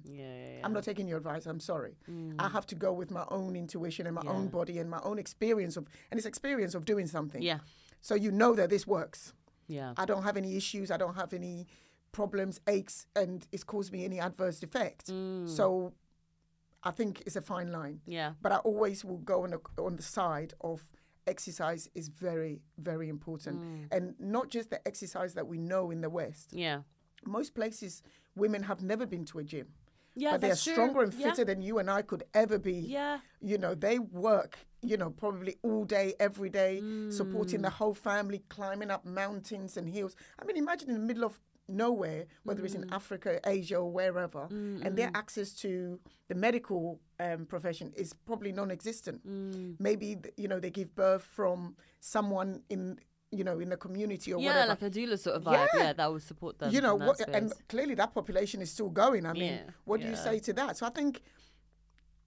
I'm not taking your advice. I'm sorry. I have to go with my own intuition and my own body and my own experience and it's experience of doing something. Yeah. So you know that this works. Yeah. I don't have any issues. I don't have any problems, aches, and it's caused me any adverse effect. So I think it's a fine line. Yeah. But I always will go on the side of exercise is very, very important. And not just the exercise that we know in the West. Yeah. Most places, women have never been to a gym. Yeah, but they're that's true. stronger and fitter than you and I could ever be. Yeah. You know, they work, you know, probably all day, every day, supporting the whole family, climbing up mountains and hills. I mean, imagine in the middle of nowhere, whether it's in Africa, Asia, or wherever, and their access to the medical profession is probably non-existent. Maybe, you know, they give birth from someone in, you know, in the community or whatever. Yeah, like a doula sort of vibe. Yeah, that would support them. You know, and clearly that population is still going. I mean, what do you say to that? So I think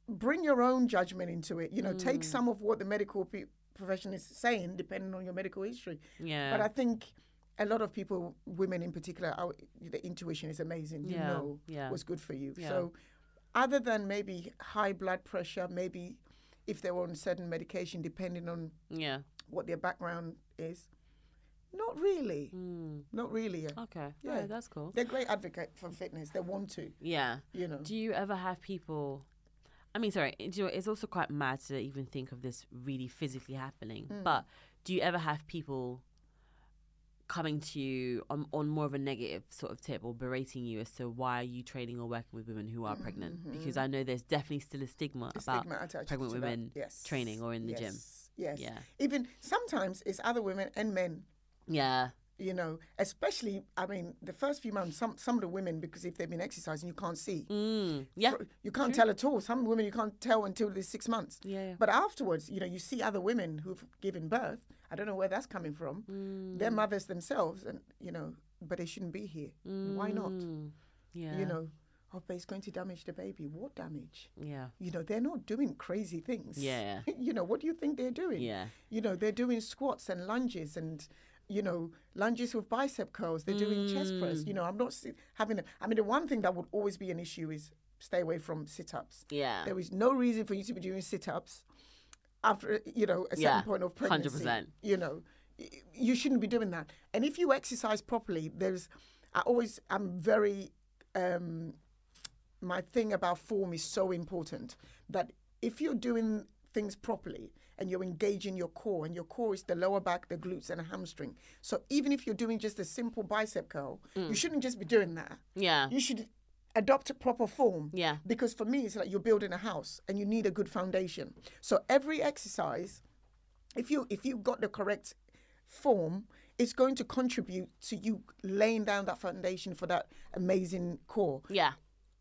bring your own judgment into it. You know, take some of what the medical profession is saying, depending on your medical history. Yeah. But I think a lot of people, women in particular, the intuition is amazing. You know what's good for you. Yeah. So other than maybe high blood pressure, maybe if they were on certain medication, depending on what their background is, not really. Not really. Yeah. Okay. Yeah, that's cool. They're great advocate for fitness. They want to. Yeah. You know. Do you ever have people... I mean, sorry, you know, it's also quite mad to even think of this really physically happening. But do you ever have people coming to you on more of a negative sort of tip or berating you as to why are you training or working with women who are pregnant? Because I know there's definitely still a stigma about pregnant women training or in the gym. Yes. Yeah. Even sometimes it's other women and men. Yeah. You know, especially, I mean, the first few months, some of the women, because if they've been exercising, you can't see. Yeah. You can't tell at all. Some women you can't tell until they're 6 months. Yeah. But afterwards, you know, you see other women who've given birth. I don't know where that's coming from. They're mothers themselves, and, you know, but they shouldn't be here. Why not? Yeah. You know, oh, but it's going to damage the baby. What damage? Yeah. You know, they're not doing crazy things. Yeah. You know, what do you think they're doing? Yeah. You know, they're doing squats and lunges and, you know, lunges with bicep curls. They're doing chest press. You know, I'm not having I mean, the one thing that would always be an issue is stay away from sit-ups. Yeah. There is no reason for you to be doing sit-ups after, you know, a certain point of pregnancy. 100%. You know, you shouldn't be doing that. And if you exercise properly, I'm very, my thing about form is so important that if you're doing things properly and you're engaging your core, and your core is the lower back, the glutes, and a hamstring. So even if you're doing just a simple bicep curl, you shouldn't just be doing that. Yeah. You should adopt a proper form. Yeah. Because for me, it's like you're building a house and you need a good foundation. So every exercise, if you got the correct form, it's going to contribute to you laying down that foundation for that amazing core. Yeah.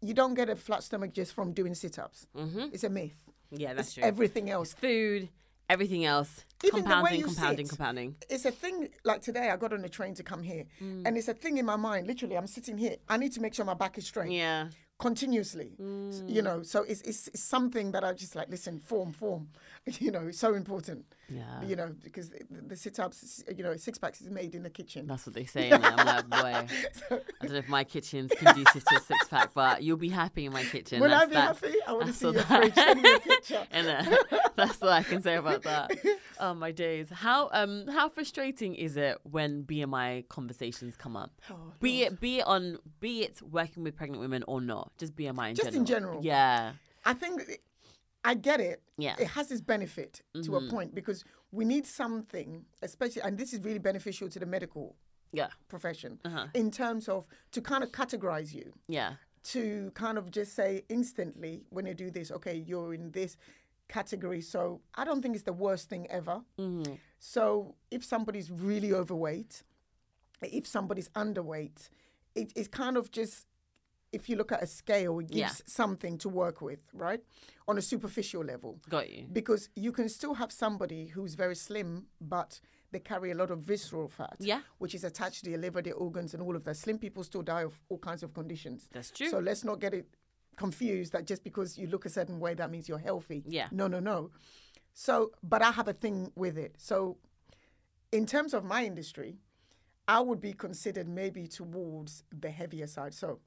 You don't get a flat stomach just from doing sit-ups. It's a myth. Yeah, that's true. Everything else. It's food, everything else. Even the way Compounding. It's a thing, like today I got on the train to come here and it's a thing in my mind. Literally, I'm sitting here. I need to make sure my back is straight. Yeah. Continuously, you know, so it's something that I just like, listen, form, you know, it's so important. Yeah. You know, because the sit-ups, you know, six-packs is made in the kitchen. That's what they say. And I'm like, boy, I don't know if my kitchen's conducive to a six-pack, but you'll be happy in my kitchen. Will I be happy? I want to see your fridge. Send me a picture. And that's all I can say about that. Oh, my days. How frustrating is it when BMI conversations come up? Oh, be it working with pregnant women or not, just BMI in general. Just in general. Yeah. I think I get it. Yeah. It has its benefit to a point because we need something, especially, and this is really beneficial to the medical profession in terms of to kind of categorize you. Yeah. To kind of just say instantly when you do this, okay, you're in this category. So I don't think it's the worst thing ever. Mm-hmm. So if somebody's really overweight, if somebody's underweight, it's kind of just, if you look at a scale, it gives something to work with, right? On a superficial level. Got you. Because you can still have somebody who's very slim, but they carry a lot of visceral fat, which is attached to their liver, their organs, and all of that. Slim people still die of all kinds of conditions. That's true. So let's not get it confused that just because you look a certain way, that means you're healthy. Yeah. No. So, but I have a thing with it. So in terms of my industry, I would be considered maybe towards the heavier side. So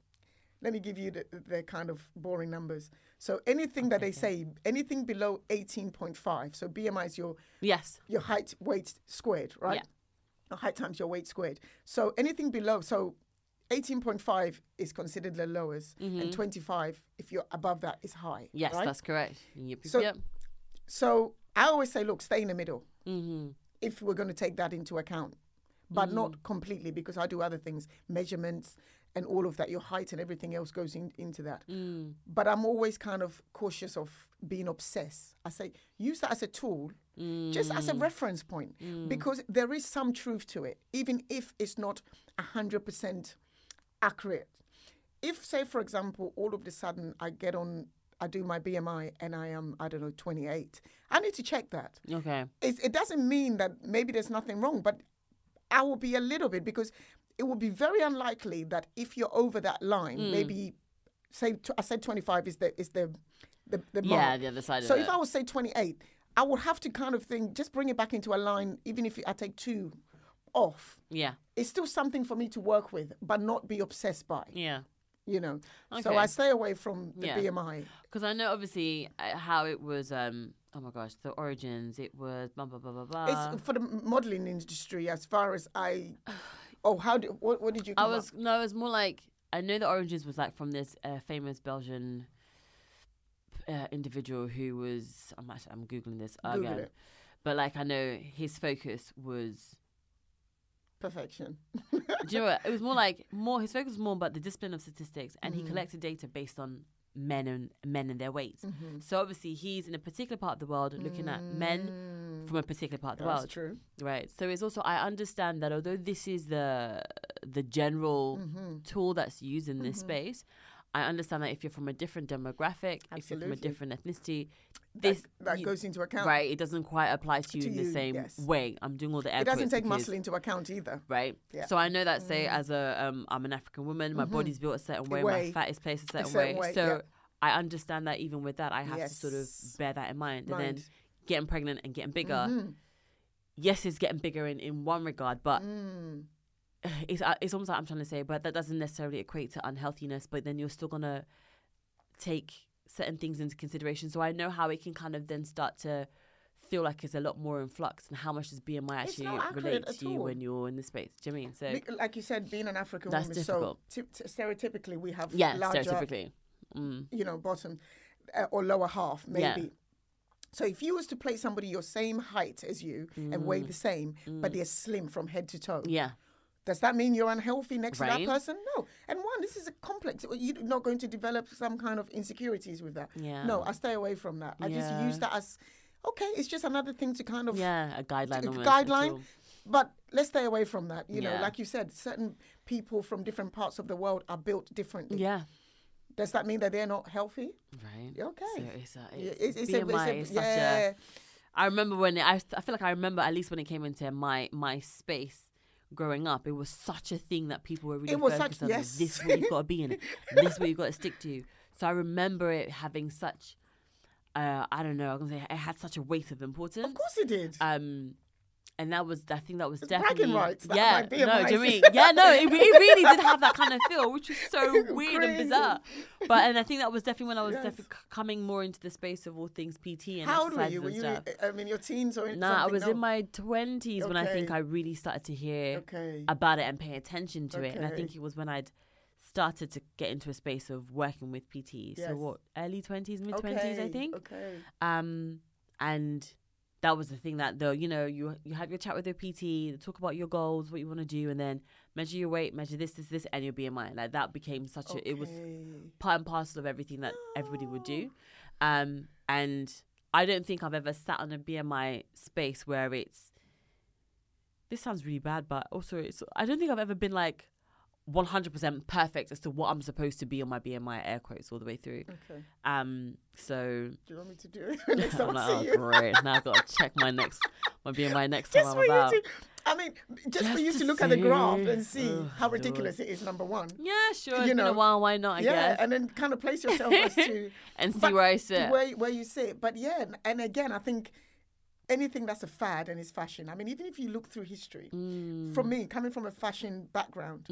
let me give you the kind of boring numbers. So anything that they say, anything below 18.5, so BMI is your height, weight squared, right? Yeah. Your height times your weight squared. So anything below, so 18.5 is considered the lowest, and 25, if you're above that, is high. Yes, right? That's correct. So I always say, look, stay in the middle if we're going to take that into account, but not completely, because I do other things, measurements, and all of that, your height and everything else goes into that. But I'm always kind of cautious of being obsessed. I say, use that as a tool, just as a reference point, because there is some truth to it, even if it's not 100% accurate. If, say, for example, all of a sudden I do my BMI and I am, 28, I need to check that. Okay. It doesn't mean that maybe there's nothing wrong, but I will be a little bit, because it would be very unlikely that if you're over that line, maybe say I said 25 is the mark. Yeah, the other side so of it. So if I was say 28, I would have to kind of think, just bring it back into a line, even if I take 2 off. Yeah. It's still something for me to work with, but not be obsessed by. Yeah. You know. Okay. So I stay away from the BMI. Because I know obviously how it was, oh my gosh, the origins, it was blah, blah, blah, blah, blah. It's for the modelling industry, as far as I... Oh, what did you come up? No, it was more like, I know the origins was like from this famous Belgian individual who was, I'm Googling this again. Google it. But like, I know his focus was... perfection. Do you know what? It was more like, his focus was more about the discipline of statistics, and he collected data based on men and their weights. So obviously he's in a particular part of the world looking at men from a particular part of the world. That's true. Right. So it's also, I understand that although this is the general tool that's used in this space, I understand that if you're from a different demographic, if you're from a different ethnicity, that goes into account. Right. It doesn't quite apply to you in the same way. I'm doing all the air It doesn't take because, muscle into account either. Right. Yeah. So I know that, say, as I'm an African woman, my body's built a certain way, my fat is placed a certain way. So I understand that even with that, I have to sort of bear that in mind. And then getting pregnant and getting bigger, yes, it's getting bigger in one regard, but it's almost like I'm trying to say, but that doesn't necessarily equate to unhealthiness, but then you're still going to take certain things into consideration. So I know how it can kind of then start to feel like it's a lot more in flux, and how much does BMI actually relate to you when you're in this space? Do you know what I mean? So, like you said, being an African that's woman, difficult. So stereotypically we have larger, stereotypically. Bottom or lower half, maybe. Yeah. So if you was to place somebody your same height as you and weigh the same, but they're slim from head to toe. Yeah. Does that mean you're unhealthy next to that person? No. And this is a complex. You're not going to develop some kind of insecurities with that. Yeah. No, I stay away from that. I just use that as, okay, it's just another thing to kind of... Yeah, a guideline. Guideline. But let's stay away from that. You know, like you said, certain people from different parts of the world are built differently. Yeah. does that mean that they're not healthy? Right. Okay. So It's BMI is such a... I remember when I feel like I remember at least when it came into my space growing up, it was such a thing that people were really focused on. Yes. This is what you've got to be in. This is what you've got to stick to. So I remember it having such, I don't know, I'm gonna say it had such a weight of importance. Of course it did. And I think that was it's definitely bragging rights. That yeah. might be a No, do you nice- mean? Yeah, no, it really did have that kind of feel, which was so weird and Crazy. bizarre. And I think that was definitely when I was definitely coming more into the space of all things PT and How old were exercises you? Were and you, stuff. I mean, your teens or Nah, I something? was No. in my 20s when I think Okay. I really started to hear Okay. about it and pay attention to it. And I Okay. think it was when I'd started to get into a space of working with PT. Yes. So what, early 20s, mid 20s, I Okay, think. Okay. And that was the thing that though, you know, you have your chat with your PT, they talk about your goals, what you want to do, and then measure your weight, measure this, and your BMI. Like that became such it was part and parcel of everything that everybody would do. And I don't think I've ever sat on a BMI space where this sounds really bad, but also I don't think I've ever been like 100% perfect as to what I'm supposed to be on my BMI, air quotes, all the way through. Okay. So Do you want me to do it next time I'm I like, see oh, you? great. Now I've got to check my BMI next Just time for I'm about. you to, I mean, just for Just you to to look at the graph see. and see Oh, how Lord. ridiculous it is, number one. Yeah, sure. It's You been a know, while. Why not, I guess. And then kind of place yourself as to And see but where I to sit. where you sit. But yeah, and again, I think anything that's a fad and is fashion. I mean, even if you look through history, from me coming from a fashion background,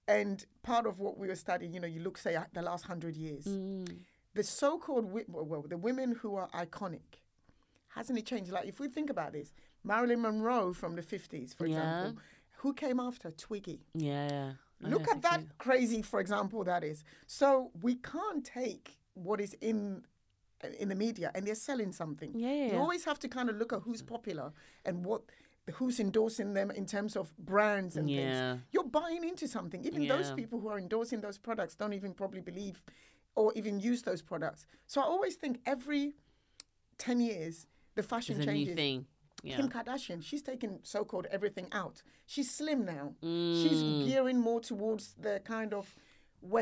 and part of what we were studying, you know, you look say at the last 100 years, the so-called the women who are iconic, hasn't it changed? Like if we think about this, Marilyn Monroe from the 50s, for example, who came after? Twiggy. Yeah. Look at that crazy, for example, that is. So we can't take what is in the media and they're selling something. Yeah. You always have to kind of look at who's popular and who's endorsing them in terms of brands and things. You're buying into something. Even those people who are endorsing those products don't even probably believe or even use those products. So I always think every 10 years, the fashion It's a changes. new thing. Yeah. Kim Kardashian, she's taken so-called everything out. She's slim now. She's gearing more towards the kind of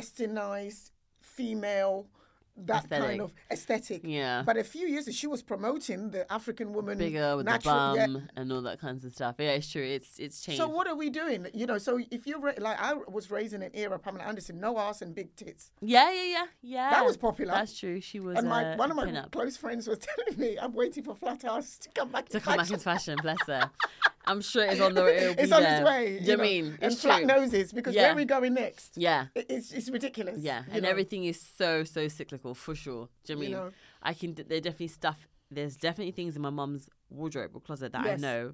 westernized female, that Aesthetic. kind of aesthetic. Yeah. But a few years ago, she was promoting the African woman. Bigger with natural, the bum and all that kinds of stuff. Yeah, it's true. It's changed. So what are we doing? You know, so if you're like I was raised in an era, Pamela Anderson, no ass and big tits. Yeah. That was popular. That's true. She was. And one of my pin-up. close friends was telling me, I'm waiting for flat ass to come back to come back in fashion. Bless her. I'm sure it's on the way. It's on its way. Do you know? Mean? And It's flat true. noses, because where are we going next? Yeah. It's ridiculous. Yeah, you and know. everything is so cyclical for sure. Do you know what I mean? know. I can. There's definitely things in my mum's wardrobe or closet that Yes. I know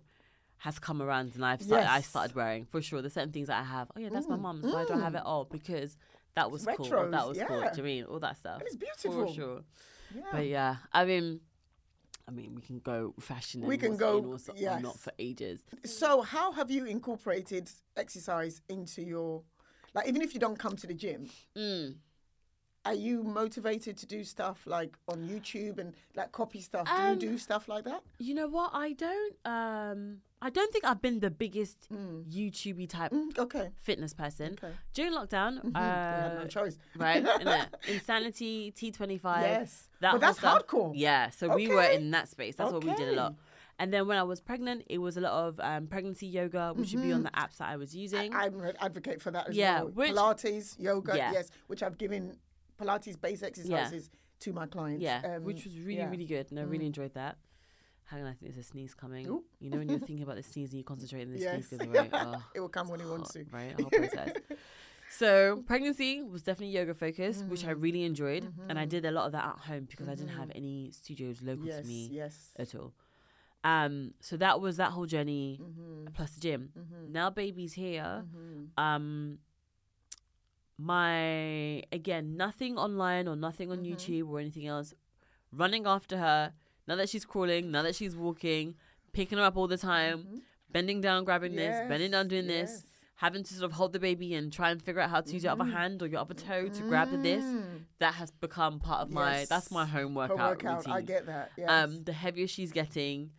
has come around and I Yes. started wearing for sure. There's certain things that I have. Oh yeah, that's my mum's. Why do I have it? Oh, because that was cool. Or retros, that was cool. Do you yeah. know what I mean? All that stuff. And it's beautiful. For sure. Yeah. But yeah, I mean, we can go fashion. We and can what's go- in, what's yes. not for ages. So how have you incorporated exercise into your, like, even if you don't come to the gym, are you motivated to do stuff like on YouTube and like copy stuff? Do you do stuff like that? You know what? I don't think I've been the biggest YouTubey type Okay. fitness person. Okay. During lockdown, We had no choice. right? Innit? Insanity, T25. Yes. That But that's whole stuff. hardcore. Yeah, so we were Okay. in that space. That's what we did a lot. And then when I was pregnant, it was a lot of pregnancy yoga, which would be on the apps that I was using. I'm an advocate for that as Yeah, well. which- Pilates, yoga, Yeah. yes, which I've given Pilates based exercises to my clients. Yeah, which was really, yeah. really good. And I really enjoyed that. Hang on, I think there's a sneeze coming. Ooh. You know when you're thinking about the sneeze and you concentrate and the Yes. sneeze goes away? Oh, It will come when it wants to. right? A whole process. So pregnancy was definitely yoga focused, which I really enjoyed. And I did a lot of that at home because I didn't have any studios local Yes, to me yes. at all. So that was that whole journey plus the gym. Now baby's here. Nothing online or nothing on YouTube or anything else. Running after her. Now that she's crawling, now that she's walking, picking her up all the time, bending down, grabbing this, bending down, doing this, having to sort of hold the baby and try and figure out how to use your other hand or your other toe to grab the this. That has become part of that's my home workout routine. I get that. Yes. The heavier she's getting,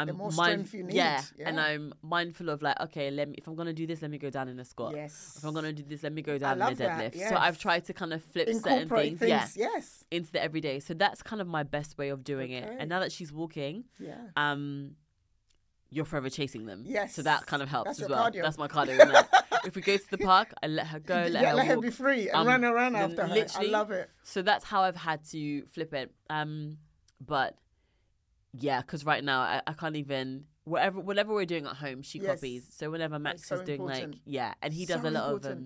the more strength you need. Yeah, and I'm mindful of like, okay, if I'm gonna do this, let me go down in a squat. Yes. If I'm gonna do this, let me go down in a deadlift. That, yes. So I've tried to kind of flip certain things, yes, into the everyday. So that's kind of my best way of doing it. And now that she's walking, you're forever chasing them. Yes. So that kind of helps That's as your well. cardio. That's my cardio. Isn't it? If we go to the park, I let her go, let her walk. be free and run around after her. I love it. So that's how I've had to flip it. But yeah, because right now I can't even, whatever we're doing at home, she copies. So whenever Max is doing important. And he does a lot of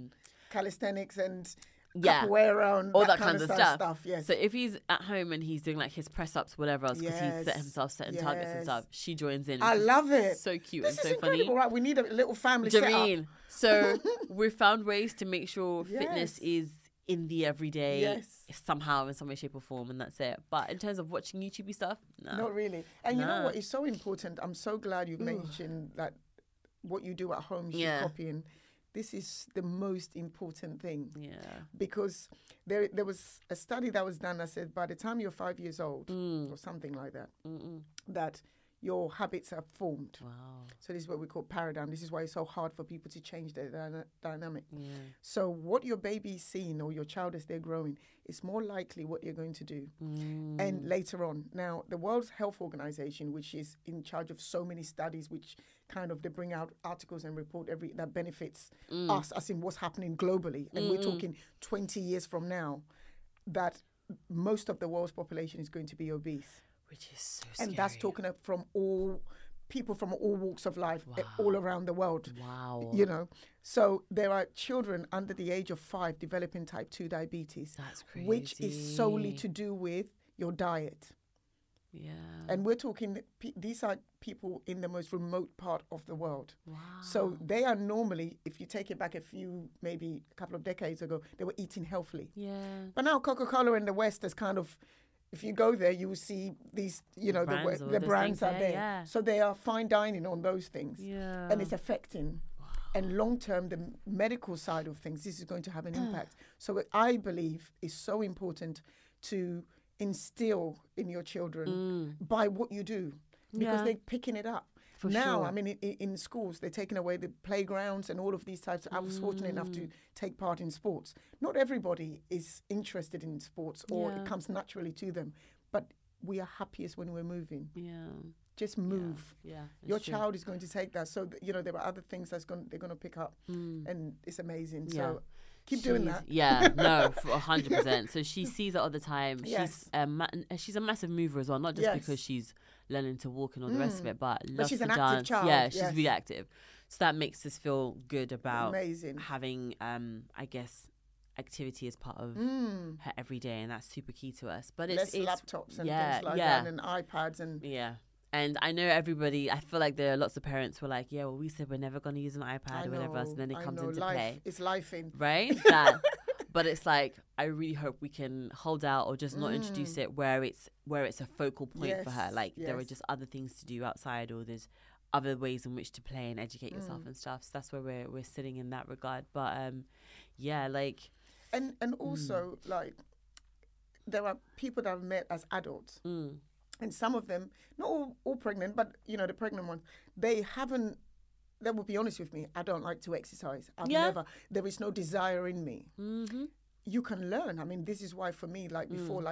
calisthenics and capoeira and all that kinds of stuff. Yes. So if he's at home and he's doing like his press ups, whatever else, because he's set himself certain targets and stuff, she joins in. I love it. So cute this and is so funny. Right? We need a little family setup. So we've found ways to make sure fitness is in the everyday somehow in some way, shape or form, and that's it. But in terms of watching YouTube stuff, no. Not really. And you know what is so important? I'm so glad you mentioned that what you do at home, she's copying. This is the most important thing. Yeah. Because there was a study that was done that said by the time you're 5 years old or something like that, that your habits are formed. Wow. So this is what we call paradigm. This is why it's so hard for people to change their dynamic. Yeah. So what your baby's seeing or your child as they're growing is more likely what you're going to do. And later on. Now, the World Health Organization, which is in charge of so many studies, which kind of they bring out articles and report that benefits us, as in what's happening globally. And we're talking 20 years from now, that most of the world's population is going to be obese. Which is so scary. And that's talking from all people from all walks of life, all around the world. Wow. You know, so there are children under the age of 5 developing type 2 diabetes. That's crazy. Which is solely to do with your diet. Yeah. And we're talking, these are people in the most remote part of the world. Wow. So they are normally, if you take it back maybe a couple of decades ago, they were eating healthily. Yeah. But now Coca-Cola in the West is kind of, if you go there, you will see these, you know, the brands are there. Yeah. So they are fine dining on those things. Yeah. And it's affecting. Wow. And long term, the medical side of things, this is going to have an impact. So what I believe is so important to instill in your children by what you do, because they're picking it up. Now, I mean, in schools, they're taking away the playgrounds and all of these types. I was fortunate enough to take part in sports. Not everybody is interested in sports or it comes naturally to them, but we are happiest when we're moving. Yeah. Just move. Yeah. Your child is going to take that. So, you know, there are other things they're going to pick up and it's amazing. Yeah. So keep doing that. Yeah, no, 100%. So she sees it all the time. Yes. She's a massive mover as well, not just because she's learning to walk and all the rest of it, but loves she's to an dance. Active child. Yeah, she's really active. So that makes us feel good about Amazing. Having, I guess, activity as part of her every day, and that's super key to us. But it's laptops and things like that, and iPads and And I know everybody, I feel like there are lots of parents who are like, yeah, well, we said we're never going to use an iPad or whatever else, and then it comes into play. It's life in. Right? But it's like, I really hope we can hold out or just not introduce it where it's a focal point for her. Like, there are just other things to do outside, or there's other ways in which to play and educate yourself and stuff. So that's where we're sitting in that regard. But, like... And also, like, there are people that I've met as adults. And some of them, not all pregnant, but, you know, the pregnant ones, they will be honest with me, I don't like to exercise. There is no desire in me. Mm-hmm. You can learn. I mean, this is why for me, like before,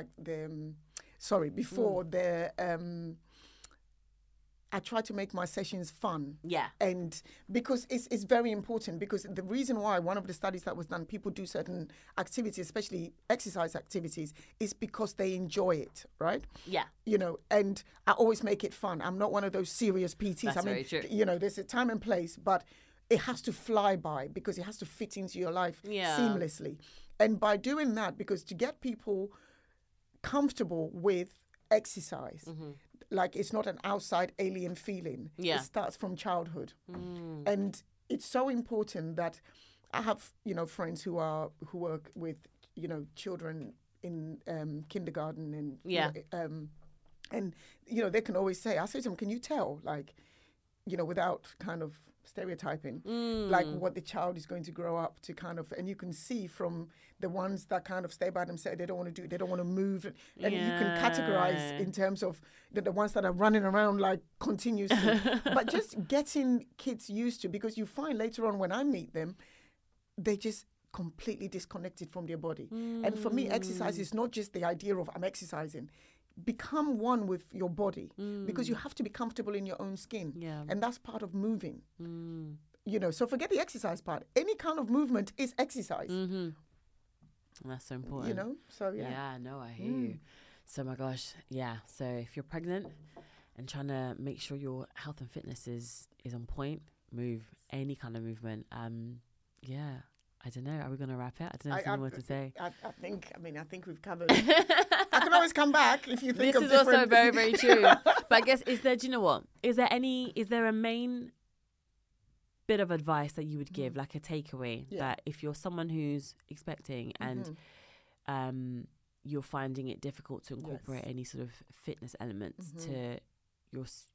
I try to make my sessions fun. Yeah. And because it's very important, because the reason why one of the studies that was done, people do certain activities, especially exercise activities, is because they enjoy it, right? Yeah. You know, and I always make it fun. I'm not one of those serious PTs. That's very true. You know, there's a time and place, but it has to fly by because it has to fit into your life seamlessly. And by doing that, because to get people comfortable with exercise, like it's not an outside alien feeling. Yeah. It starts from childhood. And it's so important that I have, you know, friends who work with, you know, children in kindergarten and, and, you know, they can always say, I say to them, can you tell, like, without kind of stereotyping, like what the child is going to grow up to kind of, and you can see from the ones that kind of stay by themselves, they don't want to do, they don't want to move, and you can categorize in terms of the ones that are running around like continuously, but just getting kids used to, because you find later on when I meet them, they just completely disconnected from their body. And for me, exercise is not just the idea of I'm exercising. Become one with your body, because you have to be comfortable in your own skin. And that's part of moving. So forget the exercise part. Any kind of movement is exercise. That's so important. So yeah. Yeah, no, I hear you. So my gosh, yeah. So if you're pregnant and trying to make sure your health and fitness is on point, move, any kind of movement. Yeah. I don't know. Are we going to wrap it? I don't know if you want to say. I think we've covered. I can always come back if you think this of different. This is also very, very true. But I guess, do you know what? Is there a main bit of advice that you would give, like a takeaway, that if you're someone who's expecting and you're finding it difficult to incorporate any sort of fitness elements to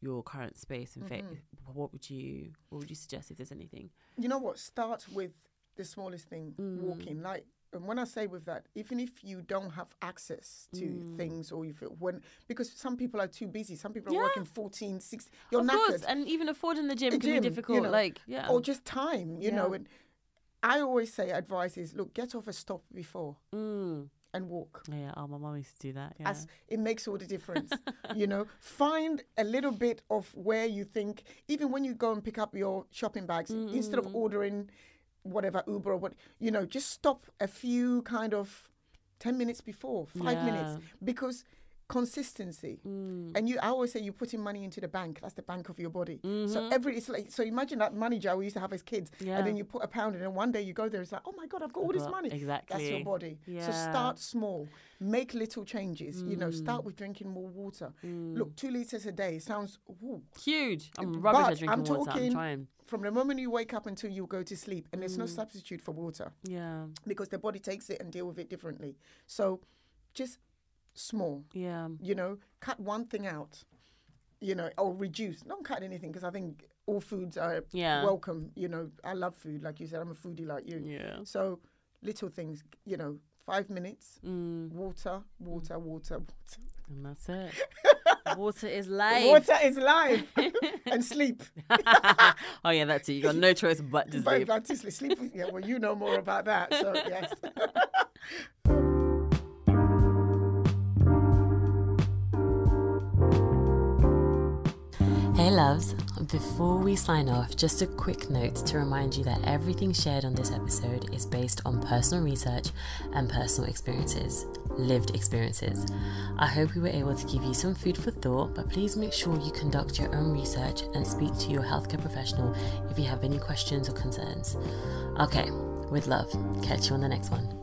your current space and fit, what would you suggest if there's anything? You know what? Start with the smallest thing, walking. Like, and when I say with that, even if you don't have access to things, or you feel because some people are too busy, some people are working 14, 16, you're knackered. Of course, and even affording the gym can be difficult, or just time, you know. And I always say advice is, look, get off a stop before and walk. Yeah, my mum used to do that. Yeah. It makes all the difference. Find a little bit of where you think, even when you go and pick up your shopping bags, instead of ordering whatever, Uber or what, just stop a few kind of 10 minutes before, 5 minutes, because consistency. And I always say, you're putting money into the bank. That's the bank of your body. So imagine that money jar we used to have as kids, and then you put £1 in, and one day you go there, it's like, oh my God, I've got all this money. Exactly. That's your body. So start small, make little changes. Start with drinking more water. Look, 2 liters a day sounds huge. I'm rubbish at drinking water. I'm trying. From the moment you wake up until you go to sleep, and there's no substitute for water. Yeah. Because the body takes it and deal with it differently. So just small. Yeah. Cut one thing out, or reduce. Don't cut anything, because I think all foods are welcome. I love food. Like you said, I'm a foodie like you. Yeah. So little things, 5 minutes, water. And that's it. Water is life. Water is life. And sleep. Oh, yeah, that's it. You got no choice but to sleep. But to sleep. Yeah, well, you know more about that. So, yes. Hey loves, before we sign off, just a quick note to remind you that everything shared on this episode is based on personal research and personal experiences, lived experiences. I hope we were able to give you some food for thought, but please make sure you conduct your own research and speak to your healthcare professional if you have any questions or concerns. Okay, with love, catch you on the next one.